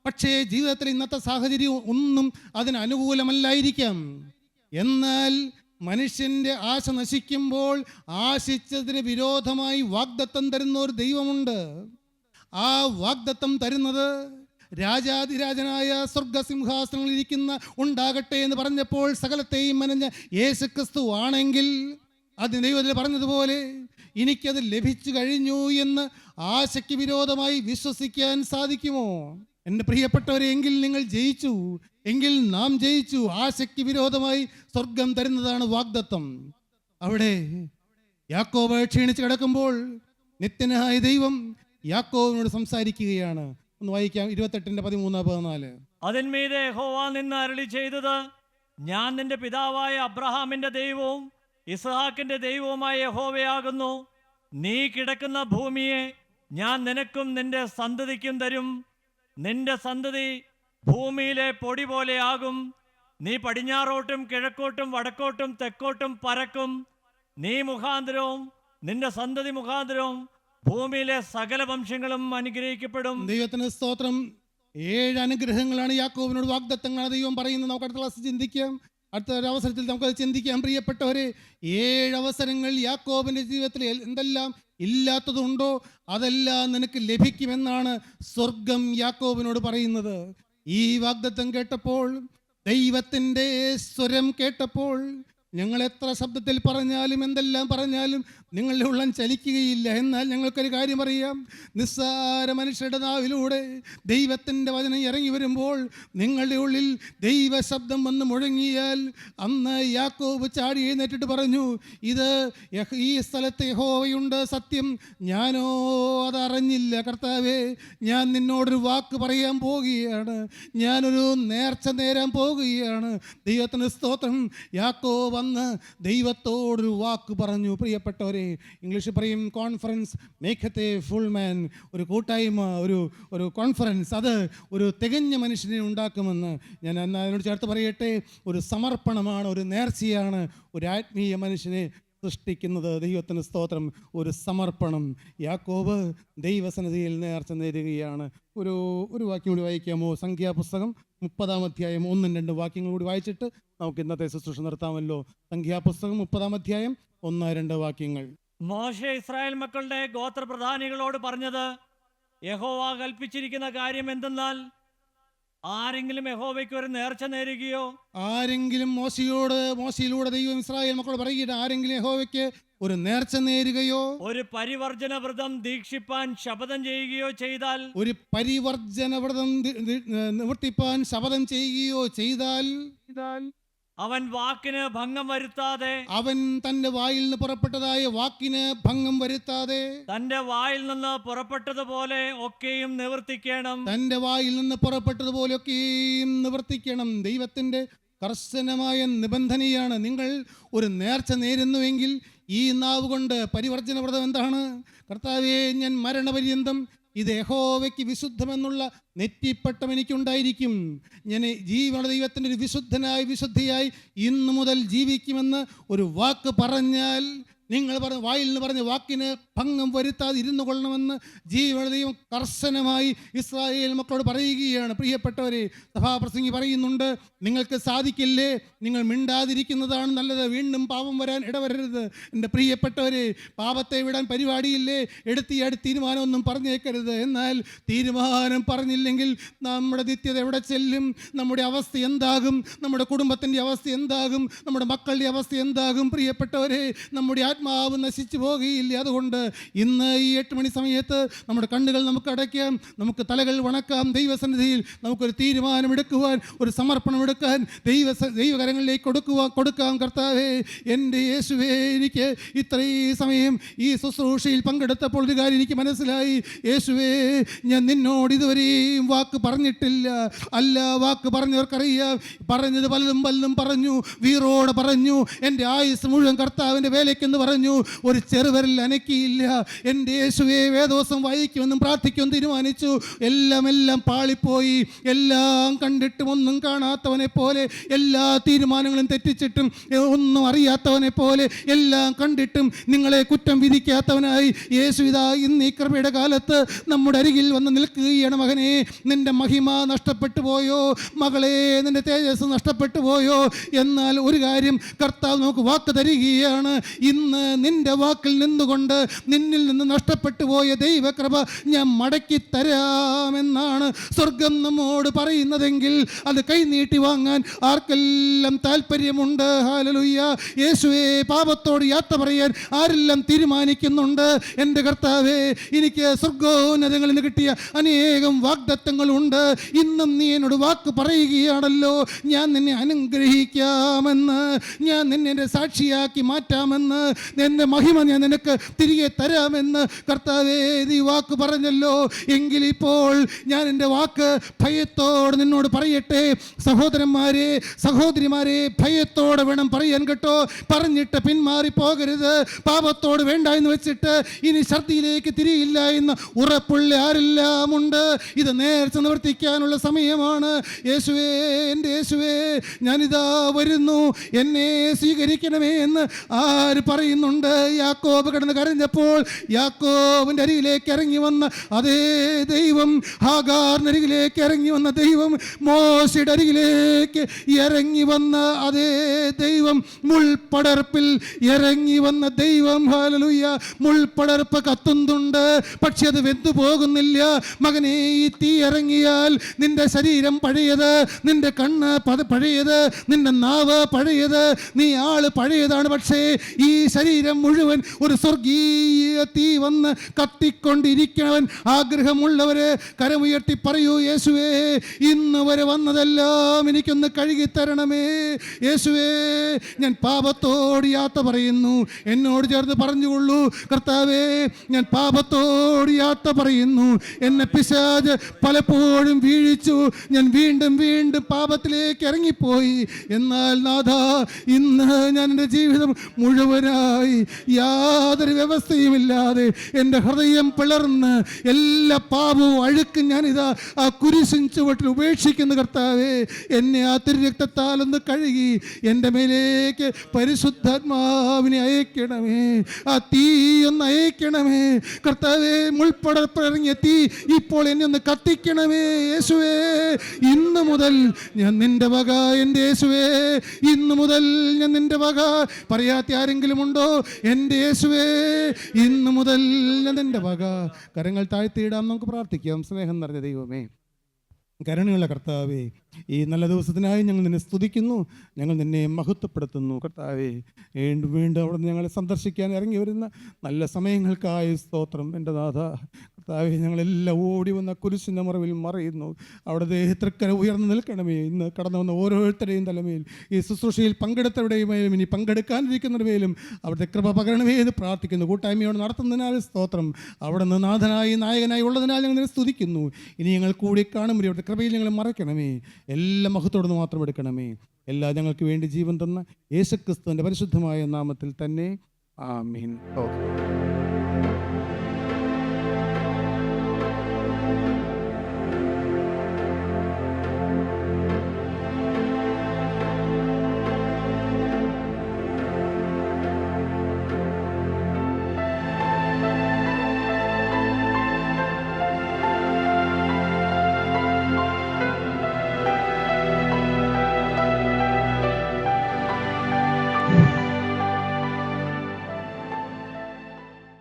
[SPEAKER 1] പക്ഷേ ജീവിതത്തിൽ ഇന്നത്തെ സാഹചര്യം ഒന്നും അതിന് അനുകൂലമല്ലായിരിക്കാം. എന്നാൽ മനുഷ്യൻ്റെ ആശ നശിക്കുമ്പോൾ ആശിച്ചതിന് വിരോധമായി വാഗ്ദത്തം തരുന്ന ഒരു ദൈവമുണ്ട്. ആ വാഗ്ദത്തം തരുന്നത് രാജാതിരാജനായ സ്വർഗസിംഹാസനങ്ങളിൽ ഇരിക്കുന്ന ഉണ്ടാകട്ടെ എന്ന് പറഞ്ഞപ്പോൾ സകലത്തെയും മനഞ്ഞ യേശുക്രിസ്തു ആണെങ്കിൽ, അത് ദൈവത്തിൽ പറഞ്ഞതുപോലെ എനിക്കത് ലഭിച്ചു കഴിഞ്ഞു എന്ന് ആശയ്ക്ക് വിരോധമായി വിശ്വസിക്കാൻ സാധിക്കുമോ? എൻ്റെ പ്രിയപ്പെട്ടവരെ, എങ്കിൽ നിങ്ങൾ ജയിച്ചു, എങ്കിൽ നാം ജയിച്ചു. ആശയ്ക്ക് വിരോധമായി സ്വർഗം തരുന്നതാണ് വാഗ്ദത്തം. അവിടെ യാക്കോബ് ക്ഷീണിച്ച് കിടക്കുമ്പോൾ നിത്യനായ ദൈവം യാക്കോബിനോട് സംസാരിക്കുകയാണ്. ഒന്ന് വായിക്കാം. 28-13-14.
[SPEAKER 2] അതിന്മീതെ യഹോവ നിന്ന് അരുളി ചെയ്തത്, ഞാൻ നിന്റെ പിതാവായ അബ്രഹാമിന്റെ ദൈവവും ഇസ്ഹാക്കിന്റെ ദൈവവുമായ യഹോവയാകുന്നു. നീ കിടക്കുന്ന ഭൂമിയെ ഞാൻ നിനക്കും നിന്റെ സന്തതിക്കും തരും. നിന്റെ സന്തതി ഭൂമിയിലെ പൊടി പോലെയാകും. നീ പടിഞ്ഞാറോട്ടും കിഴക്കോട്ടും വടക്കോട്ടും തെക്കോട്ടും പരക്കും. നീ മുഖാന്തരവും നിന്റെ സന്തതി മുഖാന്തരവും ഭൂമിയിലെ സകല വംശങ്ങളും അനുഗ്രഹിക്കപ്പെടും.
[SPEAKER 1] ദൈവത്തിന് സ്തോത്രം. 7 അനുഗ്രഹങ്ങളാണ് യാക്കോബിനോട് വാഗ്ദത്തങ്ങളാണ് ദൈവം പറയുന്നത്. നമുക്ക് അടുത്ത ക്ലാസ് ചിന്തിക്കാം. അടുത്ത ഒരു അവസരത്തിൽ നമുക്കത് ചിന്തിക്കാം. പ്രിയപ്പെട്ടവരെ, 7 അവസരങ്ങൾ യാക്കോബിൻ്റെ ജീവിതത്തിൽ എന്തെല്ലാം ഇല്ലാത്തതുണ്ടോ അതെല്ലാം നിനക്ക് ലഭിക്കുമെന്നാണ് സ്വർഗം യാക്കോബിനോട് പറയുന്നത്. ഈ വാഗ്ദത്തം കേട്ടപ്പോൾ, ദൈവത്തിൻ്റെ സ്വരം കേട്ടപ്പോൾ ഞങ്ങൾ എത്ര ശബ്ദത്തിൽ പറഞ്ഞാലും എന്തെല്ലാം പറഞ്ഞാലും നിങ്ങളുടെ ഉള്ളം ചലിക്കുകയില്ല. എന്നാൽ ഞങ്ങൾക്കൊരു കാര്യം അറിയാം, നിസ്സാര മനുഷ്യരുടെ നാവിലൂടെ ദൈവത്തിൻ്റെ വചനം ഇറങ്ങി വരുമ്പോൾ നിങ്ങളുടെ ഉള്ളിൽ ദൈവശബ്ദം വന്ന് മുഴങ്ങിയാൽ, അന്ന് യാക്കോബ് ചാടി എഴുന്നേറ്റിട്ട് പറഞ്ഞു, ഇത് ഈ സ്ഥലത്ത് യഹോവയുണ്ട് സത്യം, ഞാനോ അതറിഞ്ഞില്ല. കർത്താവേ, ഞാൻ നിന്നോടൊരു വാക്ക് പറയാൻ പോവുകയാണ്, ഞാനൊരു നേർച്ച നേരാൻ പോവുകയാണ്. ദൈവത്തിന് സ്തോത്രം. യാക്കോബ് വന്ന് ദൈവത്തോടൊരു വാക്ക് പറഞ്ഞു. പ്രിയപ്പെട്ടവരെ, ഇംഗ്ലീഷിൽ പറയും കോൺഫറൻസ് മേക്കത്ത് എ ഫുൾ മാൻ. ഒരു കൂട്ടായ്മ, ഒരു കോൺഫറൻസ്, അത് ഒരു തികഞ്ഞ മനുഷ്യനെ ഉണ്ടാക്കുമെന്ന് ഞാൻ അതിനോട് ചേർത്ത് പറയട്ടെ. ഒരു സമർപ്പണമാണ്, ഒരു നേർച്ചയാണ് ഒരു ആത്മീയ മനുഷ്യനെ സൃഷ്ടിക്കുന്നത്. ദൈവത്തിന് സ്തോത്രം. ഒരു സമർപ്പണം. യാക്കോബ് ദൈവസന്നിധിയിൽ നേർച്ച നേരുകയാണ്. ഒരു വാക്യം കൂടി വായിക്കാമോ? സംഖ്യാപുസ്തകം 30-ാം അധ്യായം 1-2 വാക്യങ്ങൾ കൂടി വായിച്ചിട്ട് നമുക്ക് ഇന്നത്തെ ശുശ്രൂഷ നിർത്താമല്ലോ. സംഖ്യാപുസ്തകം 30-ാം അധ്യായം 1-2 വാക്യങ്ങൾ.
[SPEAKER 2] മോശെ ഇസ്രായേൽ മക്കളുടെ ഗോത്രപ്രധാനികളോട് പറഞ്ഞത്, യഹോവ കൽപ്പിച്ചിരിക്കുന്ന കാര്യം എന്തെന്നാൽ, ആരെങ്കിലും യഹോവയ്ക്ക് ഒരു നേർച്ച നേരുകയോ,
[SPEAKER 1] ആരെങ്കിലും മോശയിലൂടെ ദൈവം ഇസ്രായേൽ മക്കളോട് പറയുകയാണ്, ആരെങ്കിലും യഹോവയ്ക്ക് ഒരു നേർച്ച നേരുകയോ,
[SPEAKER 2] ഒരു പരിവർജന വ്രതം ദീക്ഷിപ്പാൻ ശപഥം ചെയ്യുകയോ ചെയ്താൽ,
[SPEAKER 1] ഒരു പരിവർജന വ്രതം നിവർത്തിപ്പാൻ ശപഥം ചെയ്യുകയോ ചെയ്താൽ,
[SPEAKER 2] അവൻ വാക്കിന് ഭംഗം വരുത്താതെ,
[SPEAKER 1] അവൻ തന്റെ വായിൽ നിന്ന് പുറപ്പെട്ടതായ വാക്കിന് ഭംഗം വരുത്താതെ,
[SPEAKER 2] തന്റെ വായിൽ നിന്ന് പുറപ്പെട്ടതുപോലെ ഒക്കെയും നിവർത്തിക്കണം.
[SPEAKER 1] തന്റെ വായിൽ നിന്ന് പുറപ്പെട്ടതുപോലെയൊക്കെയും നിവർത്തിക്കണം. ദൈവത്തിന്റെ കർശനമായ നിബന്ധനയാണ്. നിങ്ങൾ ഒരു നേർച്ച നേരുന്നുവെങ്കിൽ ഈ നാവ് കൊണ്ട് പരിവർജന വ്രതം എന്താണ്? കർത്താവേ, ഞാൻ മരണപര്യന്തം ഇത് യഹോവയ്ക്ക് വിശുദ്ധമെന്നുള്ള നെറ്റിപ്പട്ടം എനിക്കുണ്ടായിരിക്കും. ഞാൻ ജീവനുള്ള ദൈവത്തിൻ്റെ ഒരു വിശുദ്ധിയായി ഇന്നു മുതൽ ജീവിക്കുമെന്ന് ഒരു വാക്ക് പറഞ്ഞാൽ, നിങ്ങൾ വായിൽ നിന്ന് പറഞ്ഞ വാക്കിന് ഭംഗം വരുത്താതെ ഇരുന്നു കൊള്ളണമെന്ന് ജീവനുള്ള ദൈവം കർശനമായി ഇസ്രായേൽ മക്കളോട് പറയുകയാണ്. പ്രിയപ്പെട്ടവരെ, സഭാപ്രസംഗി പറയുന്നുണ്ട്, നിങ്ങൾക്ക് സാധിക്കില്ലേ, നിങ്ങൾ മിണ്ടാതിരിക്കുന്നതാണ് നല്ലത്, വീണ്ടും പാപം വരാൻ ഇടവരരുത്. എൻ്റെ പ്രിയപ്പെട്ടവരെ, പാപത്തെ വിടാൻ പരിപാടിയില്ലേ, എടുത്ത് തീരുമാനമൊന്നും പറഞ്ഞേക്കരുത്. എന്നാൽ തീരുമാനം പറഞ്ഞില്ലെങ്കിൽ നമ്മുടെ നിത്യത എവിടെ ചെല്ലും? നമ്മുടെ അവസ്ഥ എന്താകും? നമ്മുടെ കുടുംബത്തിൻ്റെ അവസ്ഥ എന്താകും? നമ്മുടെ മക്കളുടെ അവസ്ഥ എന്താകും? പ്രിയപ്പെട്ടവരെ, നമ്മുടെ ആത്മാവ് നശിച്ചു പോകുകയില്ല. അതുകൊണ്ട് ഇന്ന് ഈ 8 മണി സമയത്ത് നമ്മുടെ കണ്ണുകൾ നമുക്ക് അടയ്ക്കാം, നമുക്ക് തലകൾ വണക്കാം. ദൈവസന്നിധിയിൽ നമുക്കൊരു തീരുമാനമെടുക്കുവാൻ, ഒരു സമർപ്പണം എടുക്കാൻ ദൈവകരങ്ങളിലേക്ക് കൊടുക്കാം. കർത്താവേ, എൻ്റെ യേശുവേ, എനിക്ക് ഇത്രയും സമയം ഈ ശുശ്രൂഷയിൽ പങ്കെടുത്തപ്പോൾ ഒരു കാര്യം എനിക്ക് മനസ്സിലായി. യേശുവേ, ഞാൻ നിന്നോട് ഇതുവരെയും വാക്ക് പറഞ്ഞിട്ടില്ല. അല്ല, വാക്ക് പറഞ്ഞവർക്കറിയാം. പറഞ്ഞത് പലതും പറഞ്ഞു, വീറോടെ പറഞ്ഞു. എൻ്റെ ആയുസ് മുഴുവൻ കർത്താവിൻ്റെ വേലയ്ക്കെന്ന് പറഞ്ഞു, ഒരു ചെറുവരിൽ അനക്കിയില്ല. എൻ്റെ യേശുവേ, വേദോസം വായിക്കുമെന്നും പ്രാർത്ഥിക്കുമെന്ന് തീരുമാനിച്ചു. എല്ലാം പാളിപ്പോയി. എല്ലാം കണ്ടിട്ടും ഒന്നും കാണാത്തവനെ പോലെ, എല്ലാ തീരുമാനങ്ങളും തെറ്റിച്ചിട്ടും ഒന്നും അറിയാത്തവനെ പോലെ, എല്ലാം കണ്ടിട്ടും നിങ്ങളെ കുറ്റം വിധിക്കാത്തവനായി യേശു ഇതാ ഇന്ന് ഈ കൃപയുടെ കാലത്ത് നമ്മുടെ അരികിൽ വന്ന് നിൽക്കുകയാണ്. മകനെ, നിന്റെ മഹിമ നഷ്ടപ്പെട്ടു പോയോ? മകളെ, നിന്റെ തേജസ് നഷ്ടപ്പെട്ടു പോയോ? എന്നാൽ ഒരു കാര്യം കർത്താവ് നമുക്ക് വാക്ക് തരികയാണ്. ഇന്ന് നിന്റെ വാക്കിൽ നിന്നുകൊണ്ട് നിന്നിൽ നിന്ന് നഷ്ടപ്പെട്ടു പോയ ദൈവകൃപ ഞാൻ മടക്കി തരാമെന്നാണ് സ്വർഗം നമ്മോട് പറയുന്നതെങ്കിൽ അത് കൈനീട്ടി വാങ്ങാൻ ആർക്കെല്ലാം താല്പര്യമുണ്ട്? ഹല്ലേലൂയ. യേശുവേ, പാപത്തോട് യാത്ര പറയാൻ ആരെല്ലാം തീരുമാനിക്കുന്നുണ്ട്? എൻ്റെ കർത്താവേ, എനിക്ക് സ്വർഗോന്നതങ്ങളിൽ നിന്ന് കിട്ടിയ അനേകം വാഗ്ദത്തങ്ങളുണ്ട്. ഇന്നും നീ എന്നോട് വാക്ക് പറയുകയാണല്ലോ, ഞാൻ നിന്നെ അനുഗ്രഹിക്കാമെന്ന്, ഞാൻ നിന്നെ എൻ്റെ സാക്ഷിയാക്കി മാറ്റാമെന്ന്, എൻ്റെ മഹിമ ഞാൻ നിനക്ക് തിരികെ തരാമെന്ന്. കർത്താവേ, നീ വാക്ക് പറഞ്ഞല്ലോ. എങ്കിലിപ്പോൾ ഞാൻ എൻ്റെ വാക്ക് ഭയത്തോടെ നിന്നോട് പറയട്ടെ. സഹോദരന്മാരെ, സഹോദരിമാരെ, ഭയത്തോടെ വേണം പറയാൻ കേട്ടോ. പറഞ്ഞിട്ട് പിന്മാറി പോകരുത്. പാപത്തോട് വേണ്ട എന്ന് വെച്ചിട്ട് ഇനി ഛർദിയിലേക്ക് തിരിയില്ല എന്ന് ഉറപ്പുള്ള ആരെല്ലാം ഉണ്ട്. ഇത് നേർച്ച നിവർത്തിക്കാനുള്ള സമയമാണ്. യേശുവേ, എൻ്റെ യേശുവേ, ഞാനിതാ വരുന്നു, എന്നെ സ്വീകരിക്കണമേ എന്ന് ആര് പറയുന്നു? പറയുന്നുണ്ട്, യാക്കോബ് കിടന്ന് കരഞ്ഞപ്പോൾ യാക്കോബിൻ്റെ അരികിലേക്ക് ഇറങ്ങി വന്ന അതേ ദൈവം, ഹാഗാറിൻ്റെ അരികിലേക്ക് ഇറങ്ങി വന്ന ദൈവം, മോശയുടെ അരികിലേക്ക് ഇറങ്ങി വന്ന അതേ ദൈവം, മുൾപടർപ്പിൽ ഇറങ്ങി വന്ന ദൈവം. ഹല്ലേലൂയ. മുൾപടർപ്പ് കത്തുന്നുണ്ട്, പക്ഷെ അത് വെന്തു പോകുന്നില്ല. മകനെ, ഈ തീ ഇറങ്ങിയാൽ നിന്റെ ശരീരം പഴയത്, നിന്റെ കണ്ണ് പഴയത്, നിന്റെ നാവ് പഴയത്, നീ ആള് പഴയതാണ്. പക്ഷേ ഈ ശരീരം മുഴുവൻ ഒരു സ്വർഗീയ തീ വന്ന് കത്തിക്കൊണ്ടിരിക്കണവൻ. ആഗ്രഹമുള്ളവരെ കരമുയർത്തി പറയൂ, യേശുവേ, ഇന്ന് വരെ വന്നതെല്ലാം എനിക്കൊന്ന് കഴുകിത്തരണമേ. യേശുവേ, ഞാൻ പാപത്തോട് യാത്ര പറയുന്നു. എന്നോട് ചേർന്ന് പറഞ്ഞുകൊള്ളൂ, കർത്താവേ, ഞാൻ പാപത്തോട് യാത്ര പറയുന്നു. എന്നെ പിശാച് പലപ്പോഴും വീഴിച്ചു. ഞാൻ വീണ്ടും വീണ്ടും പാപത്തിലേക്ക് ഇറങ്ങിപ്പോയി. എന്നാൽ നാഥാ, ഇന്ന് ഞാൻ എൻ്റെ ജീവിതം മുഴുവനായി യാതൊരു വ്യവസ്ഥയുമില്ലാതെ എൻ്റെ ഹൃദയം പിളർന്ന് എല്ലാ പാപവും അഴുക്കും ഞാനിതാ ആ കുരിശിൻ ചുവട്ടിൽ ഉപേക്ഷിക്കുന്നു. കർത്താവേ, എന്നെ ആ തിരുരക്തത്താൽ ഒന്ന് കഴുകി എൻ്റെ മേലേക്ക് പരിശുദ്ധാത്മാവിനെ അയക്കണമേ. ആ തീ ഒന്ന് അയക്കണമേ. കർത്താവേ, മുൾപ്പടർപ്പിറങ്ങിയ തീ ഇപ്പോൾ എന്നെ ഒന്ന് കത്തിക്കണമേ. യേശുവേ, ഇന്ന് മുതൽ ഞാൻ നിന്റെ വക. എൻ്റെ യേശുവേ, ഇന്ന് മുതൽ ഞാൻ നിന്റെ വക. പറയാത്ത ആരെങ്കിലും ഉണ്ടോ? എൻ്റെ യേശുവേ, ഇന്ന് മുതൽ ഞാൻ നിന്റെ വക. കരങ്ങൾ താഴ്ത്തിയിടാം, നമുക്ക് പ്രാർത്ഥിക്കാം. സ്നേഹം നിറഞ്ഞ ദൈവമേ, കരുണയുള്ള കർത്താവേ, ഈ നല്ല ദിവസത്തിനായി ഞങ്ങൾ നിന്നെ സ്തുതിക്കുന്നു, ഞങ്ങൾ നിന്നെ മഹത്വപ്പെടുത്തുന്നു. കർത്താവേ, വീണ്ടും വീണ്ടും അവിടെ നിന്ന് ഞങ്ങളെ സന്ദർശിക്കാൻ ഇറങ്ങി വരുന്ന നല്ല സമയങ്ങൾക്കായി സ്തോത്രം. എൻ്റെ നാഥ കർത്താവേ, ഞങ്ങളെല്ലാം ഓടി വന്ന കുരിശിൻ്റെ മറവിൽ മറയുന്നു. അവിടെ തൃക്കര ഉയർന്നു നിൽക്കണമേ. ഇന്ന് കടന്നു വന്ന ഓരോരുത്തരുടെയും തലമേൽ, ഈ ശുശ്രൂഷയിൽ പങ്കെടുത്തവരുടെയും മേലും ഇനി പങ്കെടുക്കാനിരിക്കുന്നവരുടെ മേലും അവിടുത്തെ കൃപ പകരണമേ എന്ന് പ്രാർത്ഥിക്കുന്നു. കൂട്ടായ്മയോട് നടത്തുന്നതിനാൽ സ്തോത്രം. അവിടെ നിന്ന് നാഥനായി നായകനായി ഉള്ളതിനാൽ ഞങ്ങൾ നിന്നെ സ്തുതിക്കുന്നു. ഇനി ഞങ്ങൾ കൂടി കാണുമ്പോൾ അവിടുത്തെ കൃപയിൽ ഞങ്ങൾ മറയ്ക്കണമേ. എല്ലാ മഹത്വത്തോടെ മാത്രം എടുക്കണമേ. എല്ലാ ഞങ്ങൾക്ക് വേണ്ടി ജീവൻ തന്ന യേശുക്രിസ്തുവിൻ്റെ പരിശുദ്ധമായ നാമത്തിൽ തന്നെ. ആമീൻ. ഓക്കെ.